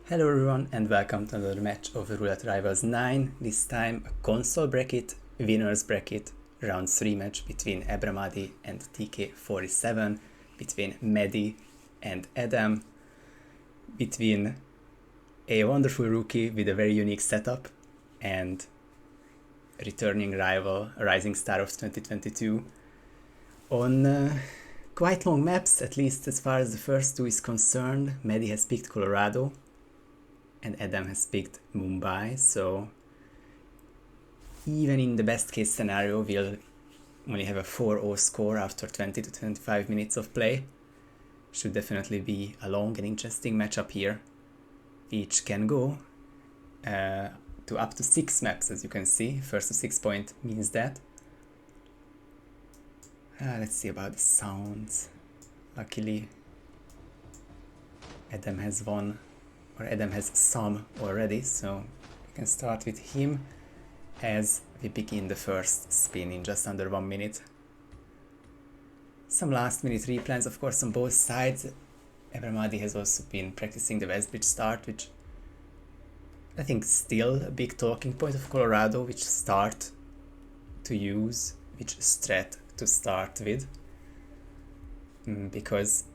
Hello everyone and welcome to another match of Roulette Rivals 9, this time a console bracket, winners bracket, round 3 match between ebramahdi and TK47, between Mehdi and Adam, between a wonderful rookie with a very unique setup and returning rival, a rising star of 2022, on quite long maps, at least as far as the first two is concerned. Mehdi has picked Colorado and Adam has picked Mumbai, so even in the best case scenario we'll only have a 4-0 score after 20 to 25 minutes of play. Should definitely be a long and interesting matchup here. Each can go to up to 6 maps, as you can see. First to 6 point means that. Let's see about the sounds. Luckily Adam has one, or Adam has some already, so we can start with him as we begin the first spin in just under 1 minute. Some last minute replans, of course, on both sides. ebramahdi has also been practicing the Westbridge start, which I think still a big talking point of Colorado, which start to use, which strat to start with. Because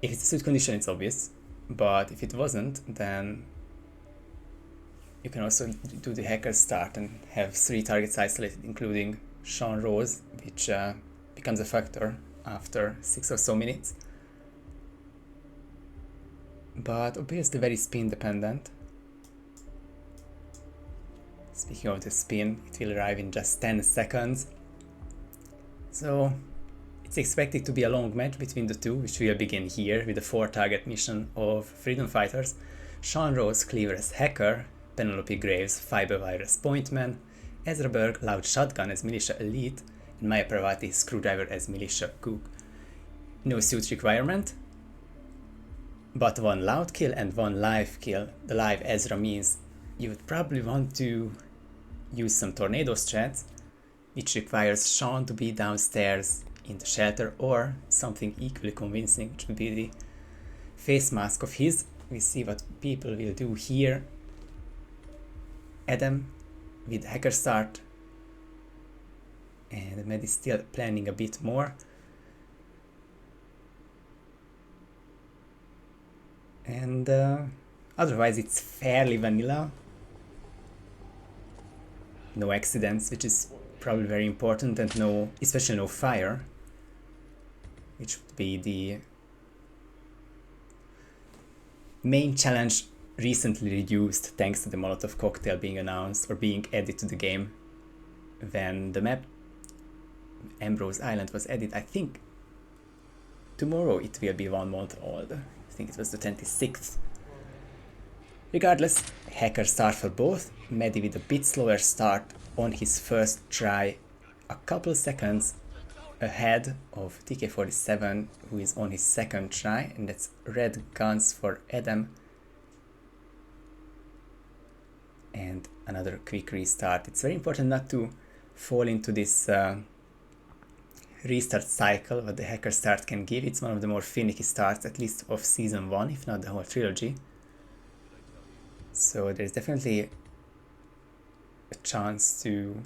if it's a suit condition, it's obvious. But if it wasn't, then you can also do the hacker start and have 3 targets isolated, including Sean Rose, which becomes a factor after 6 or so minutes. But obviously very spin dependent. Speaking of the spin, it will arrive in just 10 seconds. So it's expected to be a long match between the two, which will begin here with the 4 target mission of Freedom Fighters. Sean Rose Cleaver as Hacker, Penelope Graves Fiber Virus Pointman, Ezra Berg Loud Shotgun as Militia Elite, and Maya Pravati Screwdriver as Militia Cook. No suit requirement, but 1 loud kill and 1 live kill. The live Ezra means you would probably want to use some tornado strats, which requires Sean to be downstairs in the shelter, or something equally convincing, which would be the face mask of his. We see what people will do here. Adam with hacker start, and Mehdi is still planning a bit more. And otherwise it's fairly vanilla. No accidents, which is probably very important, and especially no fire, which would be the main challenge, recently reduced thanks to the Molotov cocktail being announced or being added to the game. When the map Ambrose Island was added, I think tomorrow it will be 1 month old. I think it was the 26th. Regardless, hacker start for both. Mehdi with a bit slower start on his first try, a couple seconds ahead of TK47, who is on his second try, and that's red guns for Adam. And another quick restart. It's very important not to fall into this restart cycle what the hacker start can give. It's one of the more finicky starts, at least of season 1, if not the whole trilogy. So there's definitely a chance to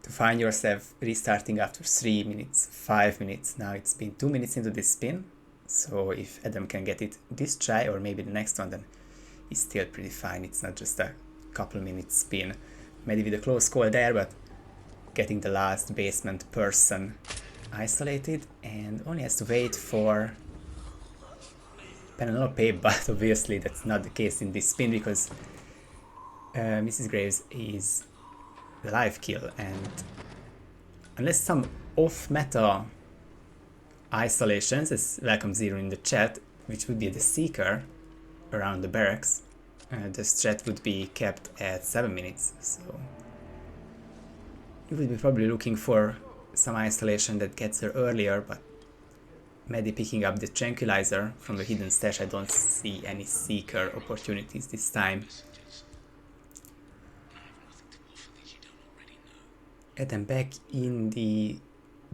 find yourself restarting after 3 minutes, 5 minutes. Now it's been 2 minutes into this spin, so if Adam can get it this try or maybe the next one, then he's still pretty fine. It's not just a couple minutes spin. Maybe with a close call there, but getting the last basement person isolated, and only has to wait for Penelope, but obviously that's not the case in this spin, because Mrs. Graves is the live kill, and unless some off-meta isolations, as Welcome Zero in the chat, which would be the Seeker around the barracks, the strat would be kept at 7 minutes, so you would be probably looking for some isolation that gets her earlier, but Mehdi picking up the tranquilizer from the hidden stash, I don't see any Seeker opportunities this time. Adam back in the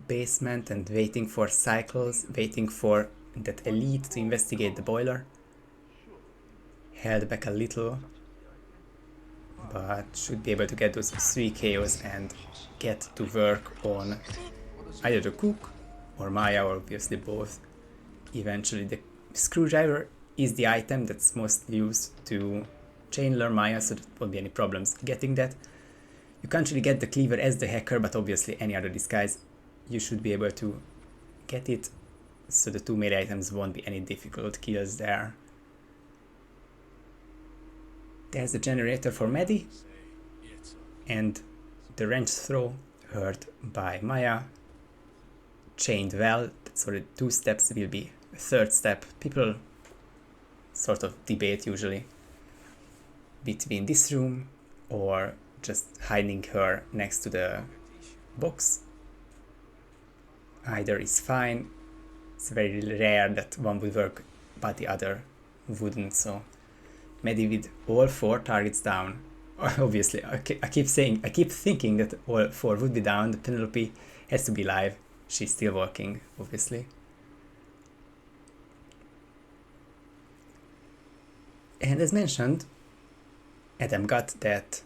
basement and waiting for cycles, waiting for that elite to investigate the boiler. held back a little, but should be able to get those 3 KOs and get to work on either the cook or Maya, or obviously both. Eventually the screwdriver is the item that's most used to chain lure Maya, so there won't be any problems getting that. You can't really get the cleaver as the hacker, but obviously any other disguise you should be able to get it, so the 2 melee items won't be any difficult kills there. There's the generator for Medi, and the wrench throw heard by Maya. Chained well, so the 2 steps will be a 3rd step. People sort of debate usually between this room or just hiding her next to the box. Either is fine. It's very rare that one would work but the other wouldn't, so Medi with all 4 targets down. Obviously, I keep thinking that all 4 would be down. The Penelope has to be live. She's still working, obviously. And as mentioned, Adam got that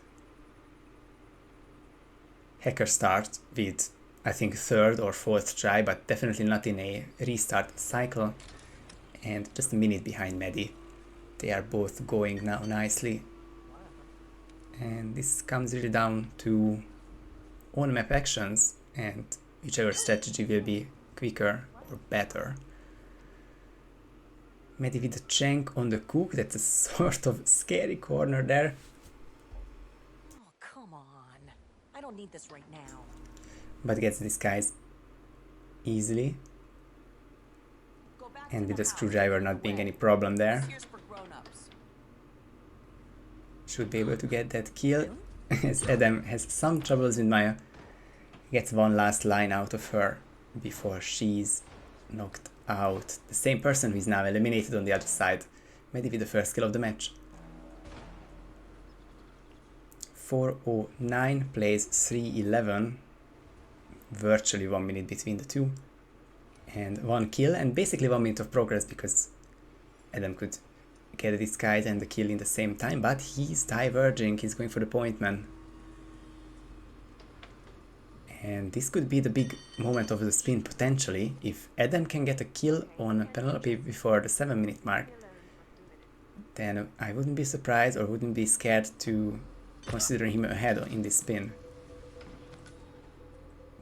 hacker start with, I think, 3rd or 4th try, but definitely not in a restart cycle, and just a minute behind Medi. They are both going now nicely, and this comes really down to on-map actions and whichever strategy will be quicker or better. Medi with a chank on the cook, that's a sort of scary corner there. Oh, come on. I don't need this right now. But gets this guy's easily. And with the screwdriver not being any problem there. Should be able to get that kill, as Adam has some troubles with Maya. Gets one last line out of her before she's knocked out. The same person who is now eliminated on the other side. Medi with the first kill of the match. 4:09 plays 3:11. Virtually 1 minute between the two. And 1 kill and basically 1 minute of progress, because Adam could get a disguise and the kill in the same time, but he's diverging. He's going for the point man. And this could be the big moment of the spin potentially. If Adam can get a kill on Penelope before the 7-minute mark, then I wouldn't be surprised or wouldn't be scared to consider him ahead in this spin.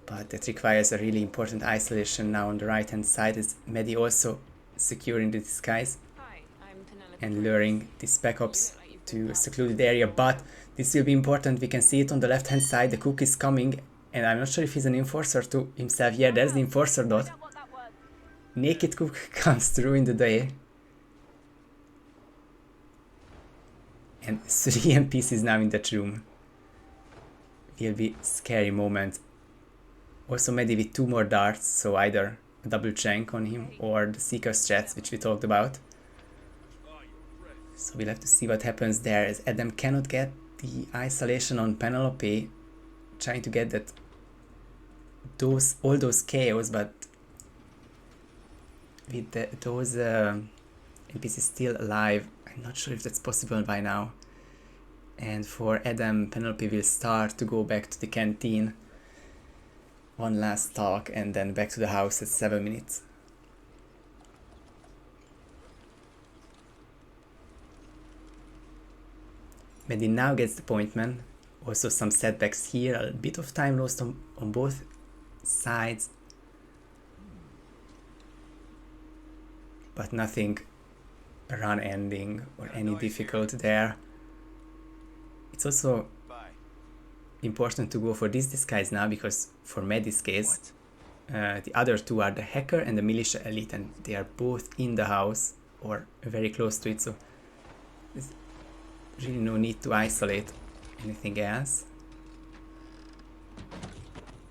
But that requires a really important isolation now on the right hand side, as Medi also securing the disguise and luring these backups to a secluded area. But this will be important. We can see it on the left hand side. The cook is coming, and I'm not sure if he's an enforcer to himself. Yeah, there's the enforcer dot. Naked cook comes through in the day. And 3 NPCs now in that room. Will be scary moment. Also Medi with 2 more darts, so either a double chank on him or the Seeker strats, which we talked about. So we'll have to see what happens there, as Adam cannot get the isolation on Penelope, trying to get that all those KOs, but with those NPCs still alive, I'm not sure if that's possible by now. And for Adam, Penelope will start to go back to the canteen. One last talk and then back to the house at 7 minutes. Medi now gets the point man. Also some setbacks here, a bit of time lost on both sides. But nothing run ending or any difficult there. It's also important to go for this disguise now, because for Medi's case, the other 2 are the hacker and the militia elite, and they are both in the house or very close to it, so there's really no need to isolate anything else.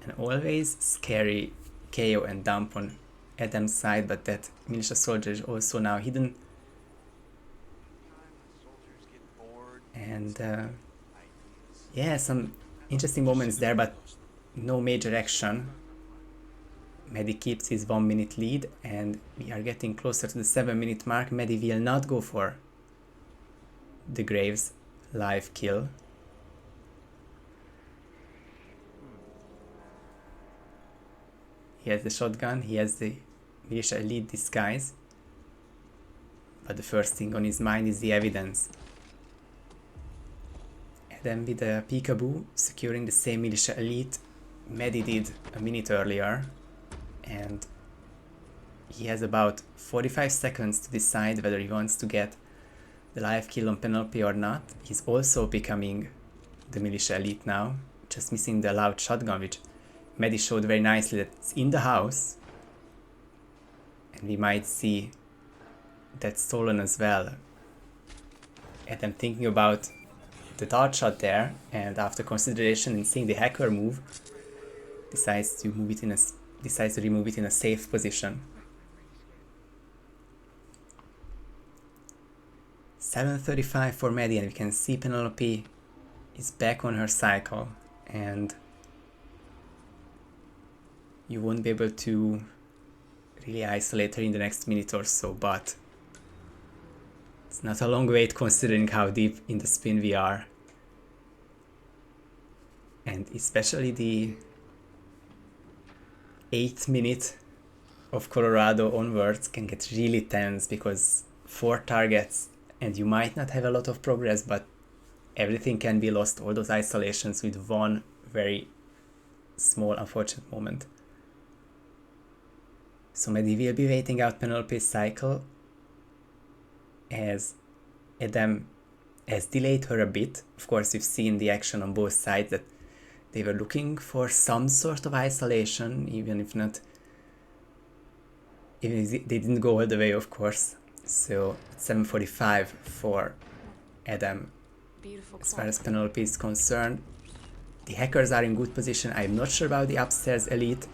And always scary KO and dump on Adam's side, but that militia soldier is also now hidden. And yeah, some interesting moments there, but no major action. Medi keeps his 1 minute lead, and we are getting closer to the 7 minute mark. Medi will not go for the Graves live kill. He has the shotgun, he has the militia elite disguise, but the first thing on his mind is the evidence. And then with the peekaboo securing the same militia elite Mehdi did a minute earlier, and he has about 45 seconds to decide whether he wants to get the live kill on Penelope or not. He's also becoming the militia elite now, just missing the loud shotgun, which Mehdi showed very nicely that it's in the house, and we might see that stolen as well. And I'm thinking about the dart shot there, and after consideration and seeing the hacker move, decides to remove it in a safe position. 7:35 for Mehdi, and we can see Penelope is back on her cycle, and you won't be able to really isolate her in the next minute or so, but it's not a long wait considering how deep in the spin we are. And especially the 8th minute of Colorado onwards can get really tense, because 4 targets and you might not have a lot of progress, but everything can be lost, all those isolations, with one very small unfortunate moment. So Mehdi will be waiting out Penelope's cycle, as Adam has delayed her a bit. Of course, we've seen the action on both sides, that they were looking for some sort of isolation, even if they didn't go all the way, of course. So 7:45 for Adam. As far as Penelope is concerned, the hackers are in good position. I'm not sure about the upstairs elite.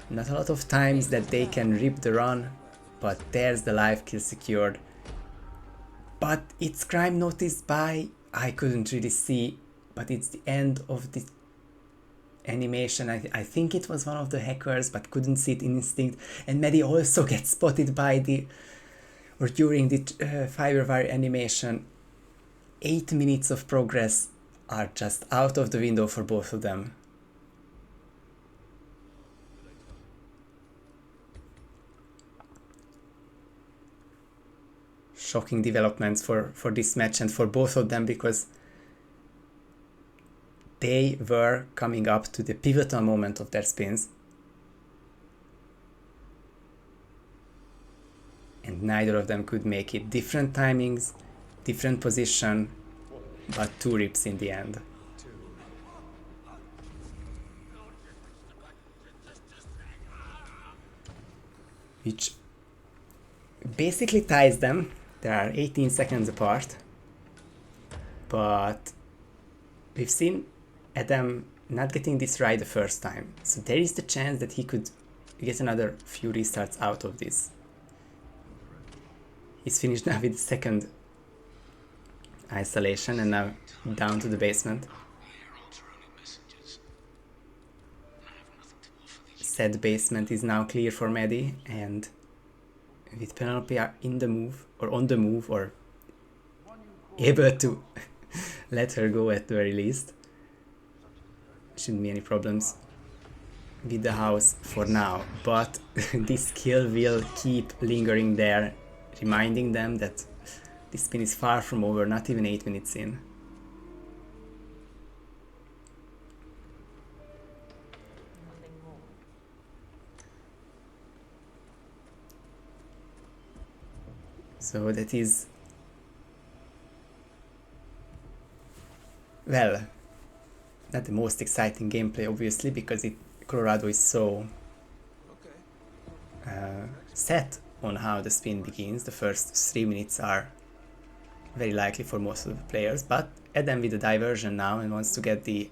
Not a lot of times that they can rip the run, but there's the live kill secured. But it's crime noticed by, I couldn't really see, but it's the end of the animation. I think it was one of the hackers, but couldn't see it in instinct. And Mehdi also gets spotted by during the fiber wire animation. 8 minutes of progress are just out of the window for both of them. Shocking developments for this match and for both of them, because they were coming up to the pivotal moment of their spins, and neither of them could make it. Different timings, different position, but 2 rips in the end. Which basically ties them. They are 18 seconds apart, but we've seen Adam not getting this right the first time, so there is the chance that he could get another few restarts out of this. He's finished now with the second isolation, and now down to the basement. Said basement is now clear for Mehdi, and with Penelope in the move, or on the move, or able to let her go at the very least, shouldn't be any problems with the house for now. But this kill will keep lingering there, reminding them that this spin is far from over, not even 8 minutes in. So that is, well, not the most exciting gameplay, obviously, because Colorado is so set on how the spin begins. The first 3 minutes are very likely for most of the players, but Adam with the diversion now and wants to get the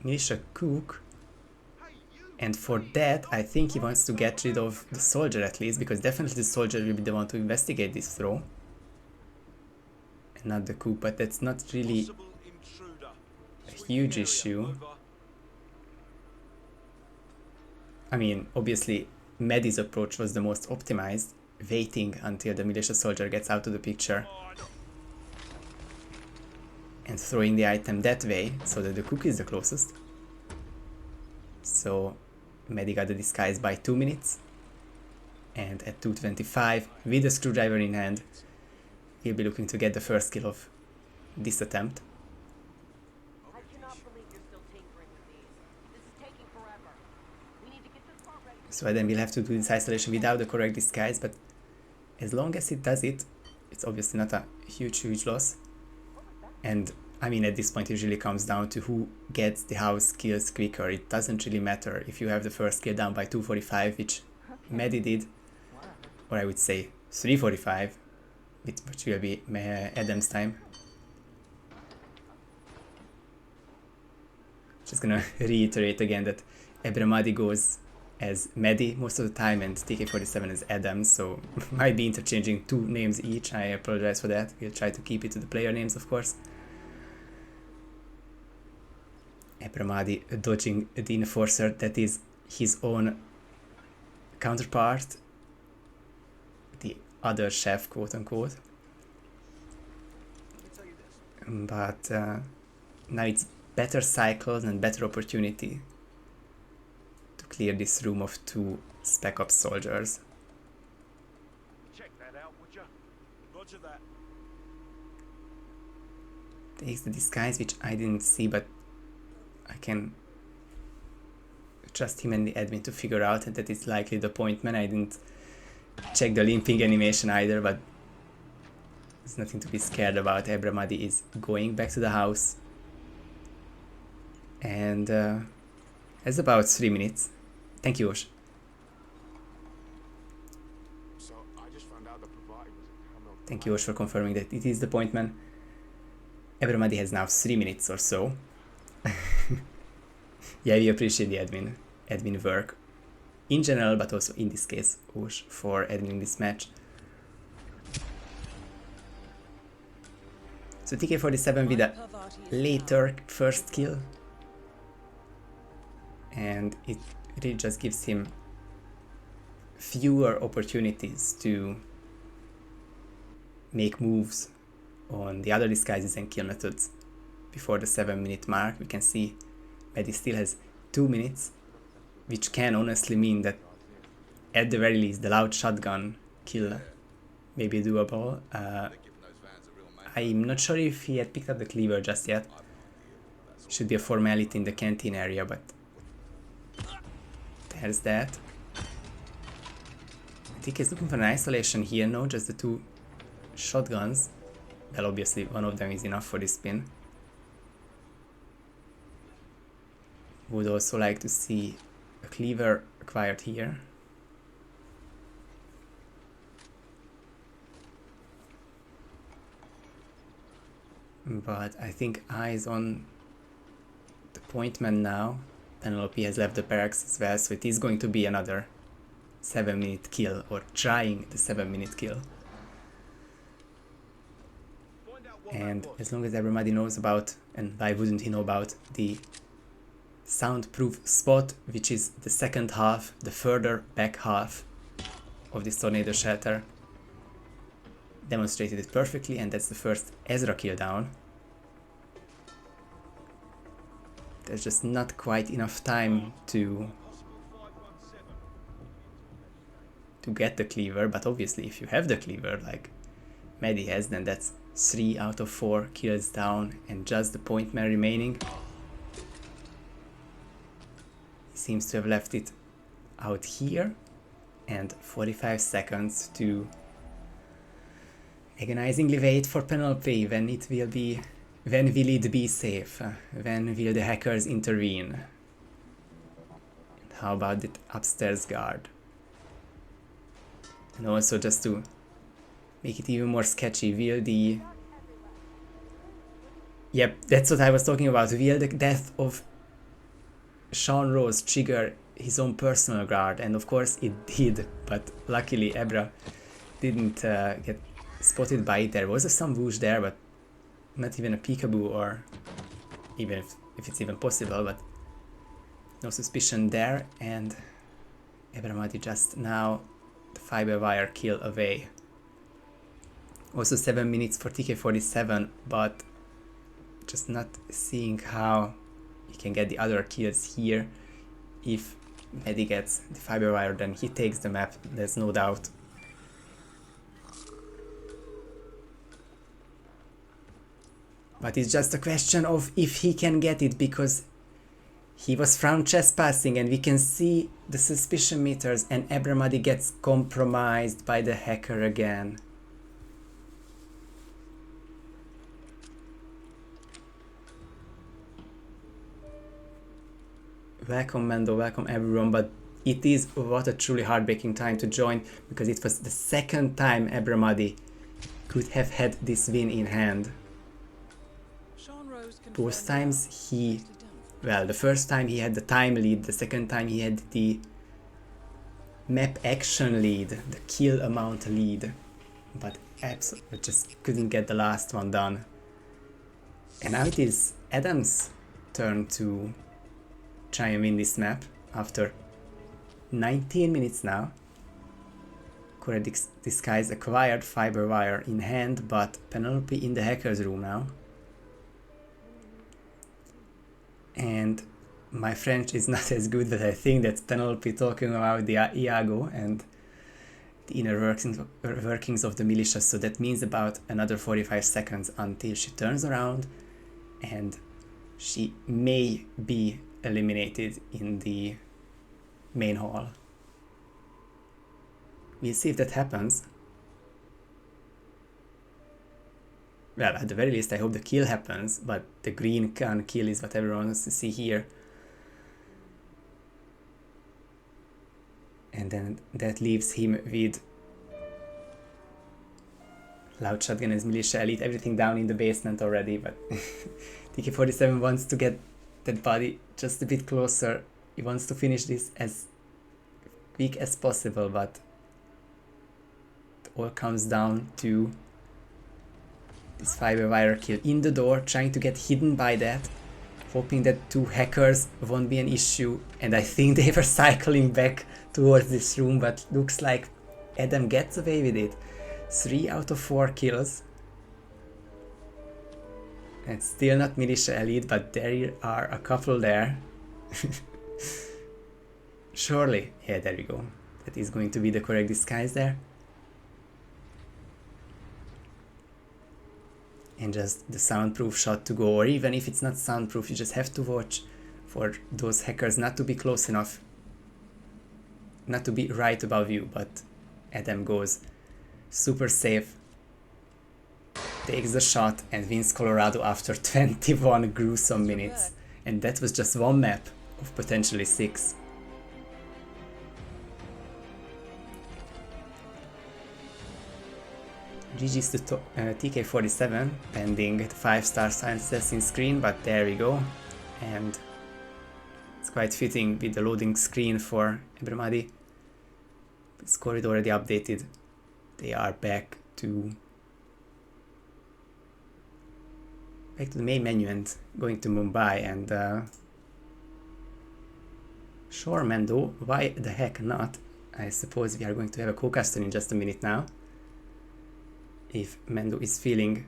militia cook, and for that I think he wants to get rid of the soldier at least, because definitely the soldier will be the one to investigate this throw and not the cook, but that's not really a huge issue. I mean, obviously Mehdi's approach was the most optimized, waiting until the militia soldier gets out of the picture and throwing the item that way so that the cook is the closest. So Mehdi got the disguise by 2 minutes, and at 2:25 with a screwdriver in hand he'll be looking to get the first kill of this attempt. I cannot believe you're still tinkering with these. This is taking forever. We need to get this part ready. So then we'll have to do this isolation without the correct disguise, but as long as it does it, it's obviously not a huge loss. And I mean, at this point it usually comes down to who gets the house kills quicker. It doesn't really matter if you have the first kill down by 2:45, which Mehdi did, or I would say 3:45, which will be Adam's time. Just gonna reiterate again that Ebramahdi goes as Mehdi most of the time and TK47 as Adam, so might be interchanging 2 names each. I apologize for that. We'll try to keep it to the player names, of course. Ebramahdi dodging the enforcer that is his own counterpart, the other chef, quote unquote. But now it's better cycles and better opportunity to clear this room of 2 spec ops soldiers. Check that out, would ya? Roger that. Takes the disguise, which I didn't see, but I can trust him and the admin to figure out that it's likely the pointman. I didn't check the limping animation either, but there's nothing to be scared about. Ebramahdi is going back to the house and has about 3 minutes. Thank you, Osh. So I just found out the provider was a Thank you, Osh, for confirming that it is the pointman. Ebramahdi has now 3 minutes or so. Yeah, we appreciate the admin work in general, but also in this case, Osh, for admin this match. So TK47 with a later first kill, and it really just gives him fewer opportunities to make moves on the other disguises and kill methods. Before the 7-minute mark, we can see Mehdi still has 2 minutes, which can honestly mean that at the very least the loud shotgun kill may be doable. I'm not sure if he had picked up the cleaver just yet. Should be a formality in the canteen area, but there's that. I think he's looking for an isolation here, no? Just the 2 shotguns. Well, obviously one of them is enough for this spin. Would also like to see a cleaver acquired here. But I think eyes on the pointman now. Penelope has left the barracks as well, so it is going to be another 7-minute kill, or trying the 7-minute kill. And as long as everybody knows about, and why wouldn't he know about, the soundproof spot, which is the second half, the further back half of this tornado shelter, demonstrated it perfectly, and that's the first Ezra kill down. There's just not quite enough time to get the cleaver, but obviously if you have the cleaver like Mehdi has, then that's 3 out of 4 kills down and just the pointman remaining. He seems to have left it out here, and 45 seconds to agonizingly wait for Penelope. When will it be safe? When will the hackers intervene? And how about the upstairs guard? And also, just to make it even more sketchy, will the... Yep, that's what I was talking about. Will the death of Sean Rose trigger his own personal guard? And of course it did, but luckily Ebra didn't get spotted by it. There was some whoosh there, but not even a peekaboo, or even if it's even possible, but no suspicion there. And Ebramahdi just now the fiber wire kill away. Also 7 minutes for TK47, but just not seeing how he can get the other kills here. If Mehdi gets the fiber wire, then he takes the map, there's no doubt. But it's just a question of if he can get it, because he was found trespassing and we can see the suspicion meters, and ebramahdi gets compromised by the hacker again. Welcome Mando, welcome everyone, but it is what a truly heartbreaking time to join, because it was the second time ebramahdi could have had this win in hand. Both times he, well, the first time he had the time lead, the second time he had the map action lead, the kill amount lead, but absolutely just couldn't get the last one done. And now it is Adam's turn to try and win this map after 19 minutes now. Correct disguise acquired, fiber wire in hand, but Penelope in the hacker's room now. And my French is not as good, but I think that's Penelope talking about the Iago and the inner workings of the militia, so that means about another 45 seconds until she turns around and she may be eliminated in the main hall. We'll see if that happens. Well, at the very least I hope the kill happens, but the green can kill is what everyone wants to see here. And then that leaves him with loud shotgun as militia elite, everything down in the basement already, but TK47 wants to get that body just a bit closer. He wants to finish this as quick as possible, but it all comes down to this fiber wire kill in the door, trying to get hidden by that, hoping that two hackers won't be an issue. And I think they were cycling back towards this room, but looks like Adam gets away with it. 3 out of 4 kills. It's still not militia elite, but there are a couple there. Surely, yeah, there we go. That is going to be the correct disguise there. And just the soundproof shot to go, or even if it's not soundproof, you just have to watch for those hackers not to be close enough, not to be right above you. But Adam goes super safe, takes the shot and wins Colorado after 21 gruesome minutes. And that was just one map of potentially 6. GG's to TK47, pending the 5-star Silent Assassin screen, but there we go. And it's quite fitting with the loading screen for ebramahdi. Score is already updated. They are back to the main menu and going to Mumbai. And sure, Mando, why the heck not? I suppose we are going to have a co-caster in just a minute now, if Mando is feeling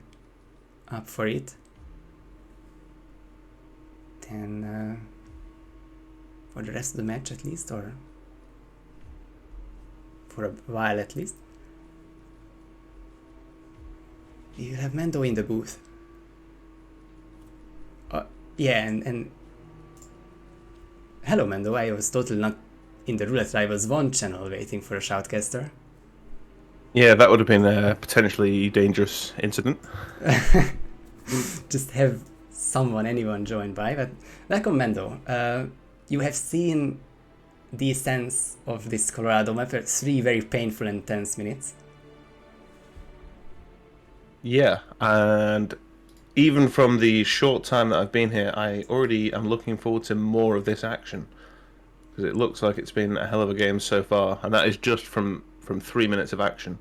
up for it. Then for the rest of the match at least, or for a while at least, we will have Mando in the booth. Yeah, and hello Mando, I was totally not in the Roulette Rivals 1 channel waiting for a shoutcaster. Yeah, that would have been a potentially dangerous incident. Just have anyone join by, but welcome Mando. You have seen the sense of this Colorado map, 3 very painful and tense minutes. Yeah, and even from the short time that I've been here, I already am looking forward to more of this action, because it looks like it's been a hell of a game so far, and that is just from 3 minutes of action.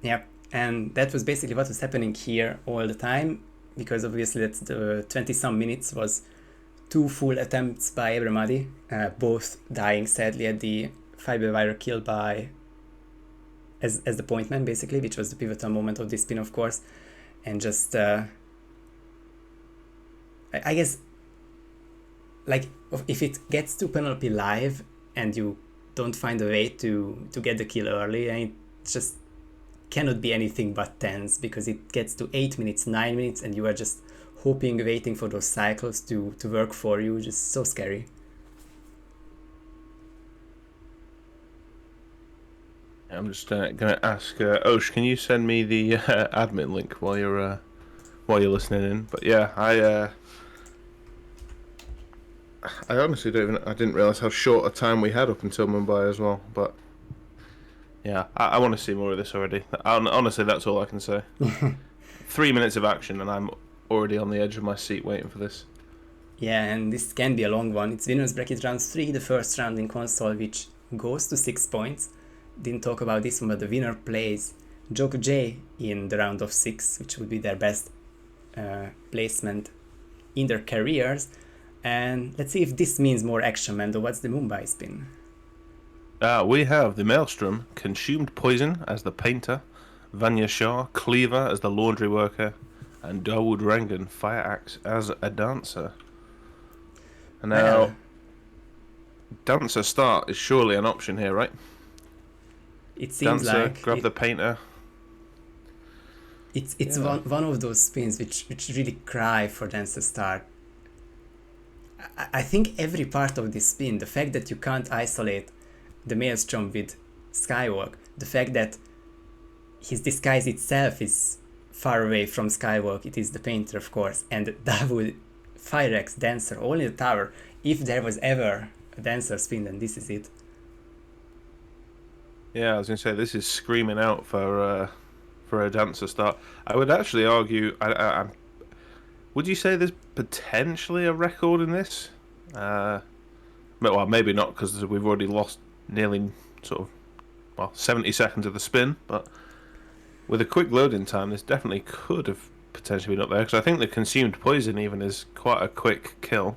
Yep, and that was basically what was happening here all the time, because obviously that's the 20-some minutes was 2 full attempts by ebramahdi, both dying sadly at the fiber wire kill by as the point man basically, which was the pivotal moment of this spin, of course. And just I guess, like, if it gets to Penelope live and you don't find a way to get the kill early, and it just cannot be anything but tense, because it gets to 8 minutes, 9 minutes, and you are just hoping, waiting for those cycles to work for you. Just so scary. I'm just going to ask Osh, can you send me the admin link while you're listening in? But yeah, I honestly I didn't realize how short a time we had up until Mumbai as well. But yeah, I want to see more of this already. Honestly, that's all I can say. 3 minutes of action, and I'm already on the edge of my seat waiting for this. Yeah, and this can be a long one. It's winners bracket round 3, the first round in console, which goes to 6 points. Didn't talk about this one, but the winner plays Joke J in the round of 6, which would be their best placement in their careers. And let's see if this means more action, Mando. What's the Mumbai spin? We have the Maelstrom, Consumed Poison as the painter, Vanya Shah, Cleaver as the laundry worker, and Dawood Rangan, Fire Axe as a dancer. And now, dancer start is surely an option here, right? It seems dancer, like grab the painter. It's one of those spins which really cry for dancer start. I think every part of this spin, the fact that you can't isolate the Maelstrom with Skywalk, the fact that his disguise itself is far away from Skywalk, it is the painter, of course, and Dawood, Fire Axe, dancer, all in the tower. If there was ever a dancer spin, then this is it. Yeah, I was going to say, this is screaming out for a dancer start. I would actually argue, would you say there's potentially a record in this? Well, maybe not, because we've already lost nearly 70 seconds of the spin, but with a quick loading time, this definitely could have potentially been up there, because I think the Consumed Poison even is quite a quick kill.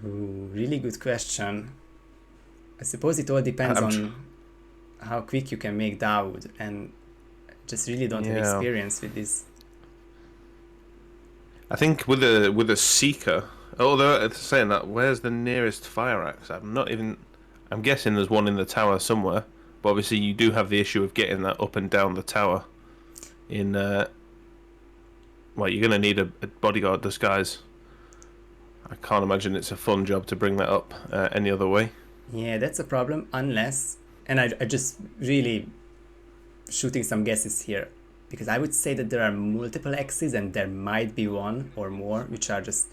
Ooh, really good question. I suppose it all depends on how quick you can make Dawood, and just really don't have experience with this. I think with a Seeker, although saying that, where's the nearest Fire Axe? I'm guessing there's one in the tower somewhere, but obviously you do have the issue of getting that up and down the tower. You're going to need a bodyguard disguise. I can't imagine it's a fun job to bring that up any other way. Yeah, that's a problem, unless, and I just really shooting some guesses here, because I would say that there are multiple X's and there might be one or more which are just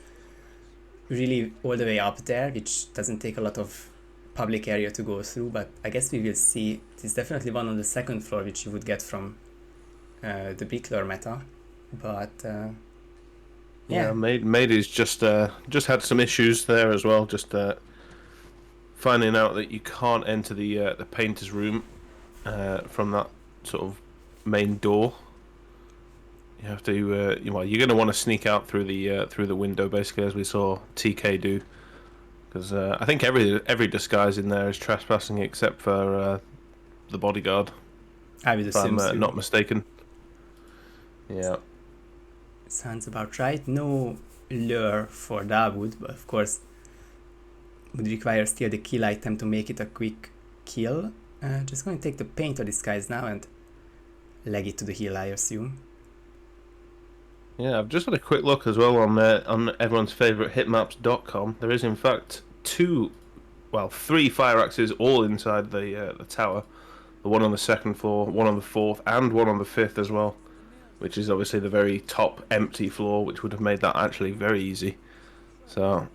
really all the way up there, which doesn't take a lot of public area to go through, but I guess we will see. There's definitely one on the second floor which you would get from the Bricklayer meta, but Mady's just had some issues there as well, just finding out that you can't enter the painter's room from that sort of main door. You have to you're going to want to sneak out through the window, basically, as we saw TK do, because I think every disguise in there is trespassing except for the bodyguard. I would assume, if I'm not mistaken. Yeah. Sounds about right. No lure for Dawood, but of course would require still the kill item to make it a quick kill. Just going to take the painter disguise now and leg it to the hill, I assume. Yeah, I've just had a quick look as well on everyone's favourite hitmaps.com. There is in fact three Fire Axes all inside the tower. The one on the second floor, one on the fourth, and one on the fifth as well, which is obviously the very top empty floor, which would have made that actually very easy. So,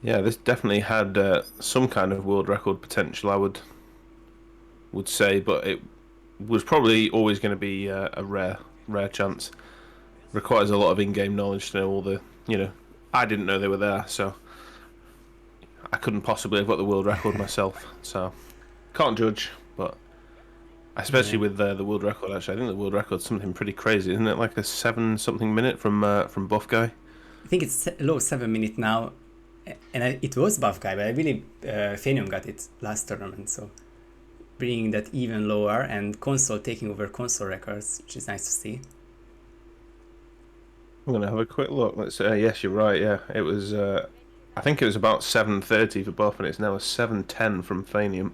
yeah, this definitely had some kind of world record potential, I would say, but it was probably always going to be a rare chance. Requires a lot of in-game knowledge to know all the, I didn't know they were there, so I couldn't possibly have got the world record myself, so can't judge. But especially with the world record, actually, I think the world record's something pretty crazy, isn't it? Like a 7-something minute from Buff Guy. I think it's low 7 minute now, and it was Buff Guy, but I really Phanium got it last tournament, so bringing that even lower, and console taking over console records, which is nice to see. I'm gonna have a quick look. Let's. Yes, you're right. Yeah, it was. I think it was about 7:30 for Buff, and it's now a 7:10 from Fanium.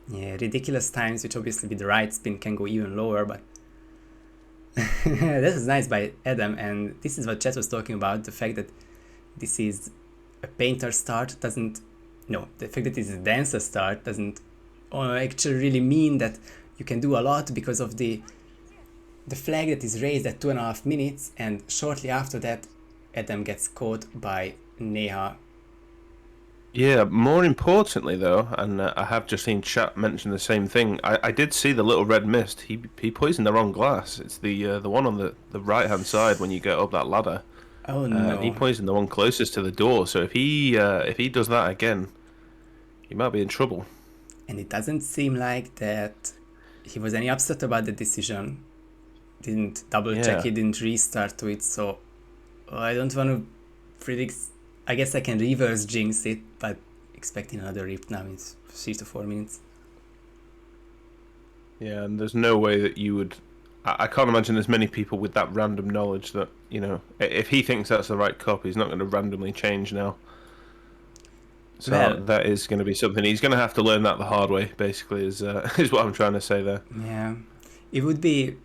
Yeah, ridiculous times, which obviously with the right spin can go even lower, but this is nice by Adam, and this is what Chet was talking about, the fact that this is a painter start doesn't, no, the fact that it's a dancer start doesn't actually really mean that you can do a lot, because of the flag that is raised at 2.5 minutes, and shortly after that Adam gets caught by Neha. Yeah, more importantly though, and I have just seen chat mention the same thing. I did see the little red mist. He poisoned the wrong glass. It's the one on the right hand side when you get up that ladder. Oh And he no. poisoned the one closest to the door. So if he does that again, he might be in trouble. And it doesn't seem like that he was any upset about the decision. Didn't double check Yeah. it, didn't restart to it, so I don't want to predict. I guess I can reverse jinx it, but expecting another rip now in 3 to 4 minutes. Yeah, and there's no way that you would. I can't imagine there's many people with that random knowledge that, you know, if he thinks that's the right cup, he's not going to randomly change now. So Well, that is going to be something he's going to have to learn that the hard way. Basically, is is what I'm trying to say there. yeah, it would be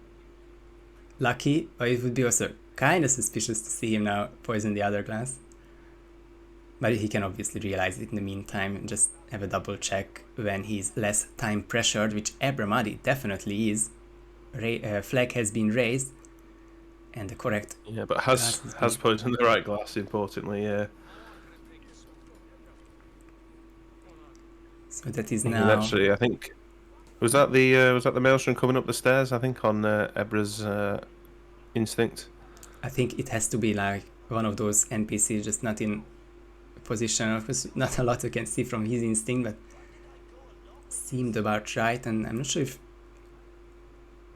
lucky, but it would be also kind of suspicious to see him now poison the other glass. But he can obviously realize it in the meantime and just have a double check when he's less time pressured, which ebramahdi definitely is. Flag has been raised, and the correct Yeah, but glass has poisoned the right glass. Importantly, yeah. So that is And now. actually, I think was that the maelstrom coming up the stairs? I think on Ebra's instinct. I think it has to be like one of those NPCs just not in position. Of course, not a lot you can see from his instinct, but seemed about right. And I'm not sure if,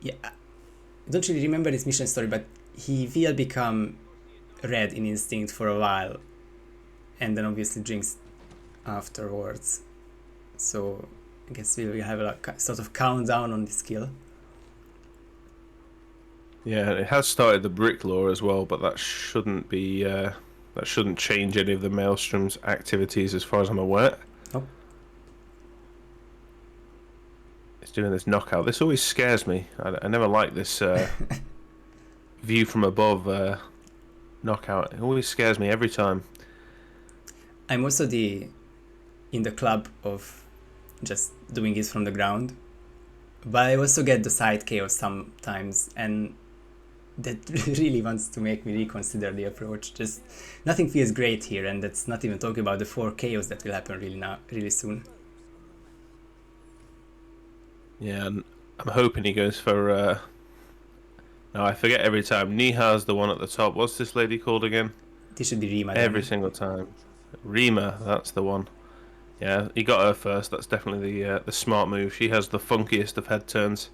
yeah, I don't really remember this mission story, but he will become red in instinct for a while, and then obviously drinks afterwards. So I guess we will have a sort of countdown on this kill. Yeah, it has started the brick law as well, but that shouldn't be that shouldn't change any of the maelstrom's activities as far as I'm aware. Nope. It's doing this knockout. This always scares me. I never like this view from above knockout. It always scares me every time. I'm also in the club of just doing it from the ground, but I also get the side chaos sometimes, and that really wants to make me reconsider the approach. Just nothing feels great here, and that's not even talking about the 4 chaos that will happen really soon. Yeah, and I'm hoping he goes for. No, I forget every time. Niha's the one at the top. What's this lady called again? This should be Rima. Every Then. single time. Rima, that's the one. Yeah, he got her first. That's definitely the smart move. She has the funkiest of head turns.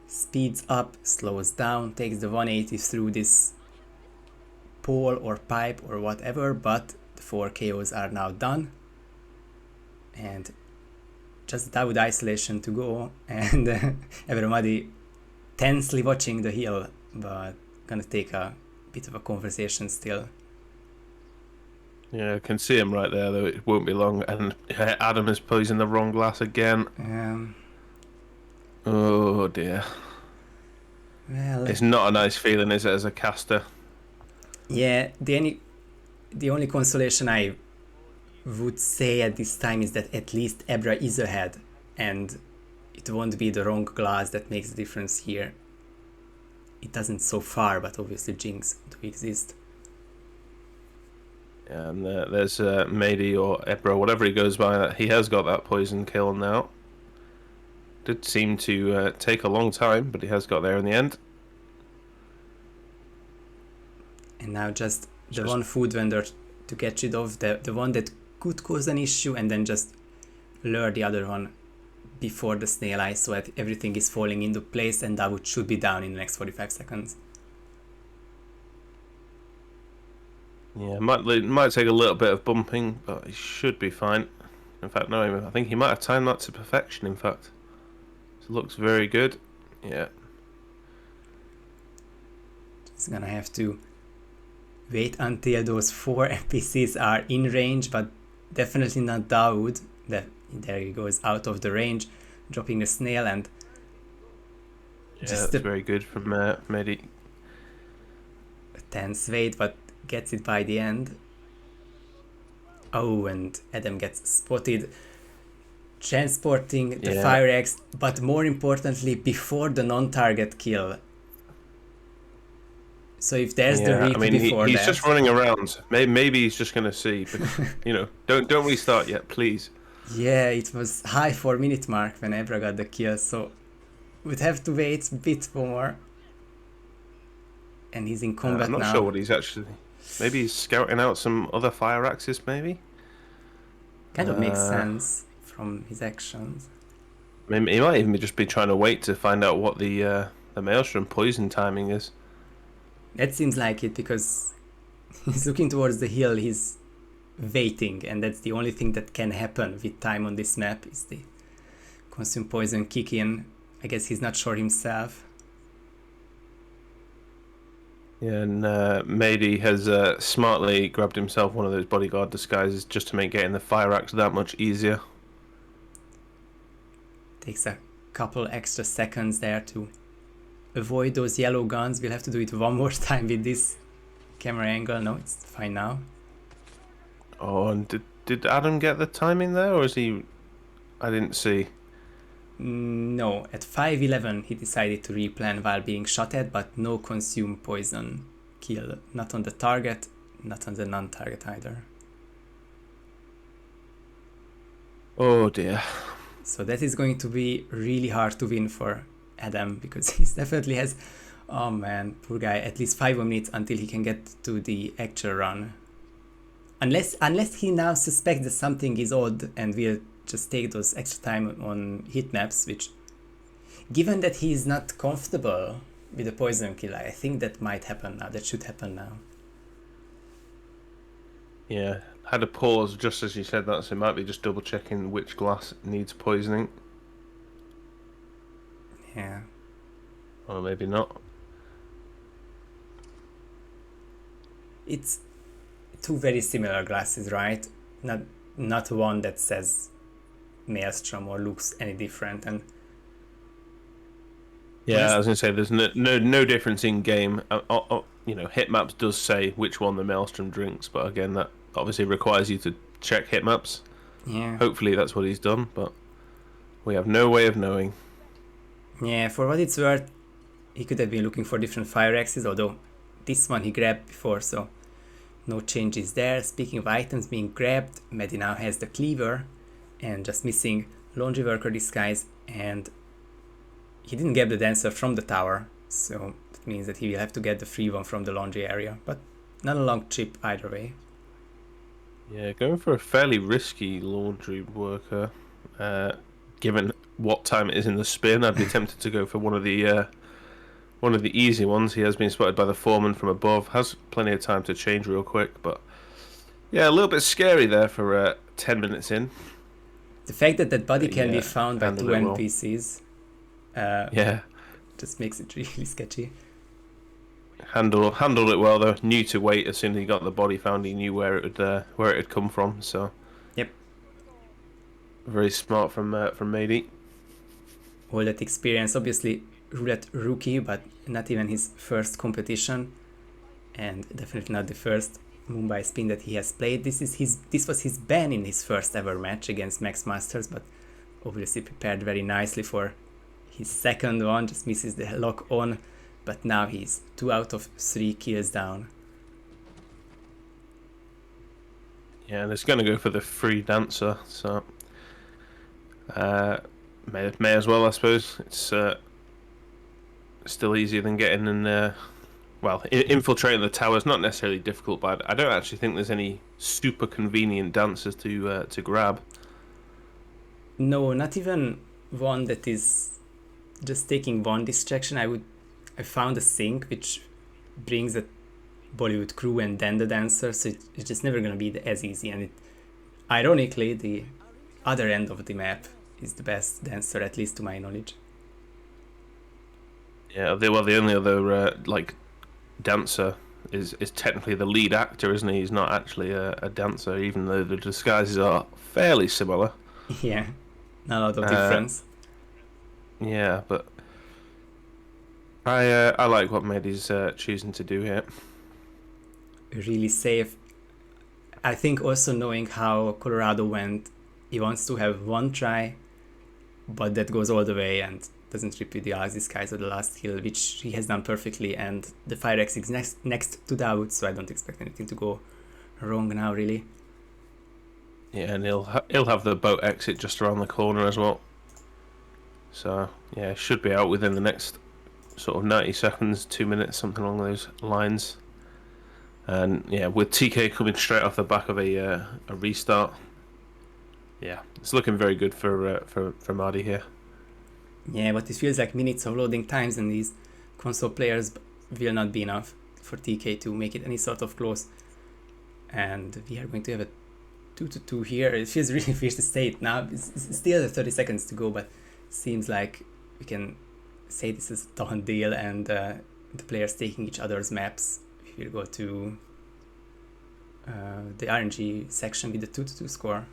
Speeds up, slows down, takes the 180 through this pole or pipe or whatever, but the 4 KOs are now done. And just Dawood isolation to go, and everybody tensely watching the hill, but gonna take a bit of a conversation still. Yeah, I can see him right there, though. It won't be long. And Adam is poisoning the wrong glass again. Oh dear. Well, It's not a nice feeling, is it, as a caster? yeah, the only consolation I would say at this time is that at least Ebra is ahead, and it won't be the wrong glass that makes the difference here. It doesn't so far, but obviously jinx do exist. And there's Mady or Ebra, whatever he goes by. He has got that poison kill now. Did seem to take a long time, but he has got there in the end. And now just the one food vendor to get rid of, the one that could cause an issue, and then just lure the other one before the snail eye, so that everything is falling into place, and Dawood should be down in the next 45 seconds. Yeah, might take a little bit of bumping, but he should be fine. In fact, no, I think he might have timed that to perfection, in fact. So it looks very good. Yeah. He's gonna have to wait until those 4 NPCs are in range, but definitely not Dawood. There he goes out of the range, dropping the snail, and That's very good from Mehdi. a tense wait, but gets it by the end. Oh, and Adam gets spotted transporting the fire axe, but more importantly, before the non-target kill. So if there's the replay before he's that, just running around. Maybe he's just gonna see, but don't restart yet, please. Yeah, it was high 4-minute mark when Ebra got the kill, so we'd have to wait a bit more. And he's in combat now. I'm not sure what he's actually. Maybe he's scouting out some other fire axes, maybe? Kind of makes sense from his actions. Maybe he might even just be trying to wait to find out what the Maelstrom poison timing is. That seems like it, because he's looking towards the hill, he's waiting, and that's the only thing that can happen with time on this map, is the consume poison kick in. I guess he's not sure himself. Yeah, and Mehdi has smartly grabbed himself one of those bodyguard disguises just to make getting the fire axe that much easier. Takes a couple extra seconds there to avoid those yellow guns. We'll have to do it one more time with this camera angle. No, it's fine now. Oh, and did Adam get the timing there, or is he... I didn't see. No, at 5:11 he decided to replan while being shot at, but no consume poison kill. Not on the target, not on the non-target either. Oh dear. So that is going to be really hard to win for Adam, because he definitely has, oh man, poor guy, at least 5 more minutes until he can get to the actual run. Unless he now suspects that something is odd and will just take those extra time on hit maps, which, given that he is not comfortable with the poison kill, I think that might happen now. That should happen now. Yeah, had a pause just as you said that, so it might be just double checking which glass needs poisoning. Yeah. Or maybe not. It's two very similar glasses, right? Not one that says Maelstrom or looks any different. And yeah, I was gonna say there's no difference in game. Hitmaps does say which one the Maelstrom drinks, but again, that obviously requires you to check hitmaps. Yeah. Hopefully that's what he's done, but we have no way of knowing. Yeah, for what it's worth, he could have been looking for different fire axes, although this one he grabbed before, so no changes there. Speaking of items being grabbed, Mehdi now has the cleaver and just missing laundry worker disguise, and he didn't get the dancer from the tower, so that means that he will have to get the free one from the laundry area, but not a long trip either way. Yeah, going for a fairly risky laundry worker. Given what time it is in the spin, I'd be tempted to go for one of the easy ones. He has been spotted by the foreman from above, has plenty of time to change real quick, but yeah, a little bit scary there for 10 minutes in. The fact that that body can be found by 2 NPCs just makes it really sketchy. Handled it well though. Knew to wait as soon as he got the body found. He knew where it had come from. So yep, very smart from Mehdi. All that experience, obviously Roulette rookie, but not even his first competition, and definitely not the first Mumbai spin that he has played. This was his ban in his first ever match against Max Masters, but obviously prepared very nicely for his second one. Just misses the lock on, but now he's 2 out of 3 kills down. Yeah, and it's going to go for the free dancer, so may as well, I suppose. It's still easier than getting in. Infiltrating the tower is not necessarily difficult, but I don't actually think there's any super convenient dancers to grab. No, not even one that is just taking one distraction. I found a sync which brings a Bollywood crew and then the dancer, so it's just never gonna be as easy. And ironically, the other end of the map is the best dancer, at least to my knowledge. Yeah, the only other dancer is technically the lead actor, isn't he? He's not actually a dancer, even though the disguises are fairly similar. Yeah, not a lot of difference. Yeah, but I like what Mehdi's choosing to do here. Really safe. I think also knowing how Colorado went, he wants to have one try, but that goes all the way and doesn't repeat the Oasis skies of the last hill, which he has done perfectly, and the fire exit is next to the out, so I don't expect anything to go wrong now, really. Yeah, and he'll have the boat exit just around the corner as well. So yeah, should be out within the next sort of 90 seconds, 2 minutes, something along those lines. And yeah, with TK coming straight off the back of a restart, yeah, it's looking very good for Mahdi here. Yeah, but it feels like minutes of loading times and these console players will not be enough for TK to make it any sort of close. And we are going to have a 2-2 here. It feels really fierce to say it now. It's still 30 seconds to go, but it seems like we can say this is a done deal, and the players taking each other's maps. We'll go to the RNG section with the 2-2 score.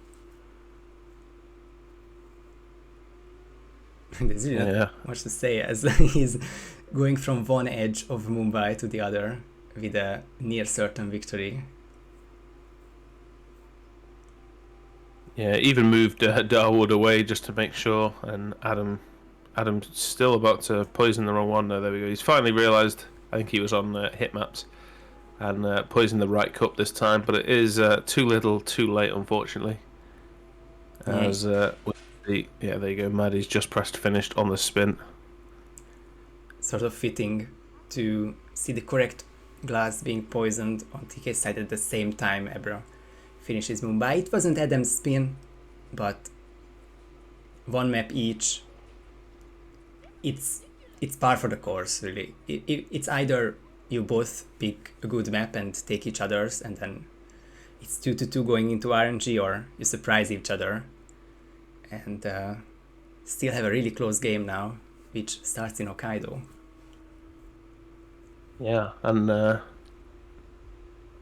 There's really not much to say, as he's going from one edge of Mumbai to the other with a near certain victory. Yeah, even moved Darwood away just to make sure, and Adam's still about to poison the wrong one. No, there we go. He's finally realised, I think he was on hit maps, and poisoned the right cup this time, but it is too little, too late, unfortunately. As yeah, there you go. Maddie's just pressed finished on the spin. Sort of fitting to see the correct glass being poisoned on TK's side at the same time. Ebra finishes Mumbai. It wasn't Adam's spin, but one map each. It's par for the course, really. It's either you both pick a good map and take each other's, and then it's 2-2 going into RNG, or you surprise each other and still have a really close game now, which starts in Hokkaido. Yeah, and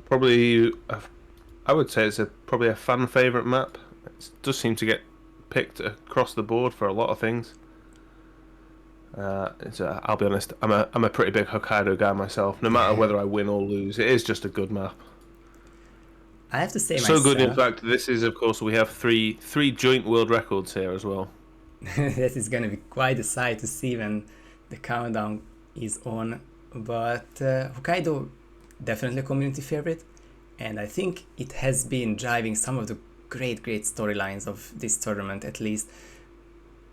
probably I would say it's probably a fan favorite map. It does seem to get picked across the board for a lot of things. I'll be honest, I'm a pretty big Hokkaido guy myself. No matter whether I win or lose, it is just a good map. I have to say so good, in fact, this is, of course, we have three joint world records here as well. That is going to be quite a sight to see when the countdown is on. But Hokkaido, definitely a community favorite, and I think it has been driving some of the great storylines of this tournament, at least.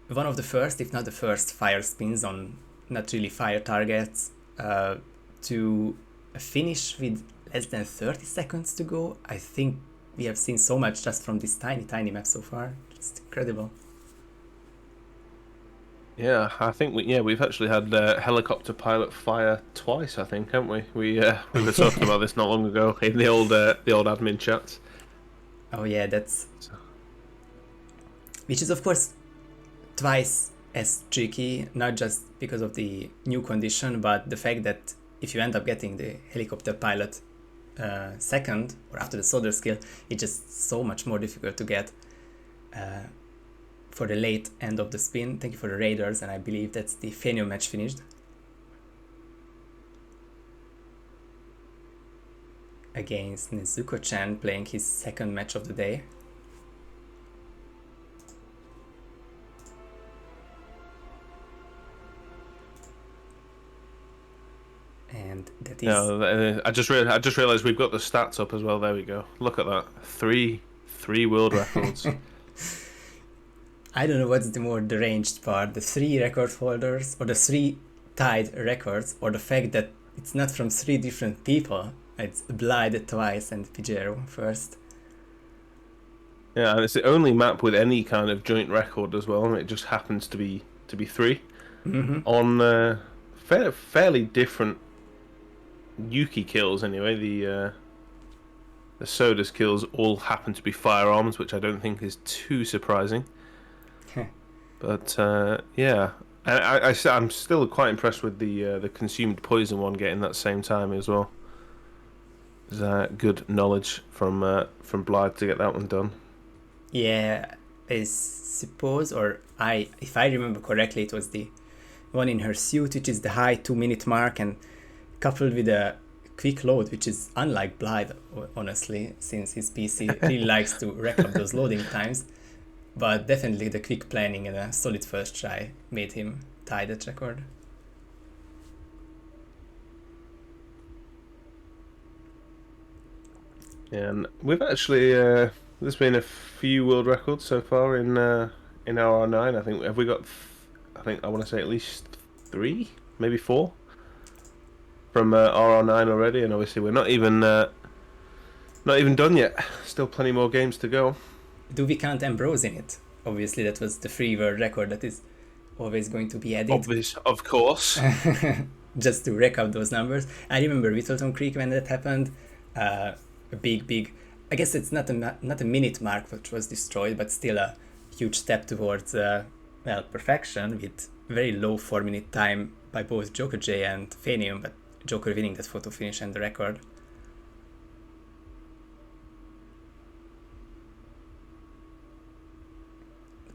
One of the first, if not the first, fire spins on not really fire targets to a finish with less than 30 seconds to go. I think we have seen so much just from this tiny map so far. It's incredible. Yeah, I think we've actually had helicopter pilot fire twice. I think, haven't we? We were talking about this not long ago in the old admin chats. Oh yeah, which is of course twice as tricky, not just because of the new condition, but the fact that if you end up getting the helicopter pilot second or after the soldier skill, it's just so much more difficult to get for the late end of the spin. Thank you for the raiders, and I believe that's the Fenio match finished. Against Nezuko-chan, playing his second match of the day. And that is... Yeah, I just realized we've got the stats up as well. There we go. Look at that. Three world records. I don't know what's the more deranged part, the 3 record holders, or the 3 tied records, or the fact that it's not from 3 different people. It's Blythe twice and Pijero first. Yeah, and it's the only map with any kind of joint record as well. It just happens to be 3 on fairly different Yuki kills. Anyway, the Soda's kills all happen to be firearms, which I don't think is too surprising. But yeah, I'm still quite impressed with the consumed poison one getting that same time as well. There's good knowledge from Blythe to get that one done. Yeah, I suppose, if I remember correctly, it was the one in her suit, which is the high 2 minute mark, and coupled with a quick load, which is unlike Blythe, honestly, since his PC really likes to rack up those loading times. But definitely the quick planning and a solid first try made him tie that record. Yeah, and we've actually there's been a few world records so far in RR9. I think have we got? I think I want to say at least 3, maybe 4 from RR9 already, and obviously we're not even done yet. Still plenty more games to go. Do we count Ambrose in it? Obviously, that was the free world record that is always going to be added. Obvious, of course. Just to rack up those numbers. I remember Whittleton Creek when that happened. A big. I guess it's not a minute mark which was destroyed, but still a huge step towards perfection with very low 4 minute time by both Joker J and Fanium, but Joker winning that photo finish and the record.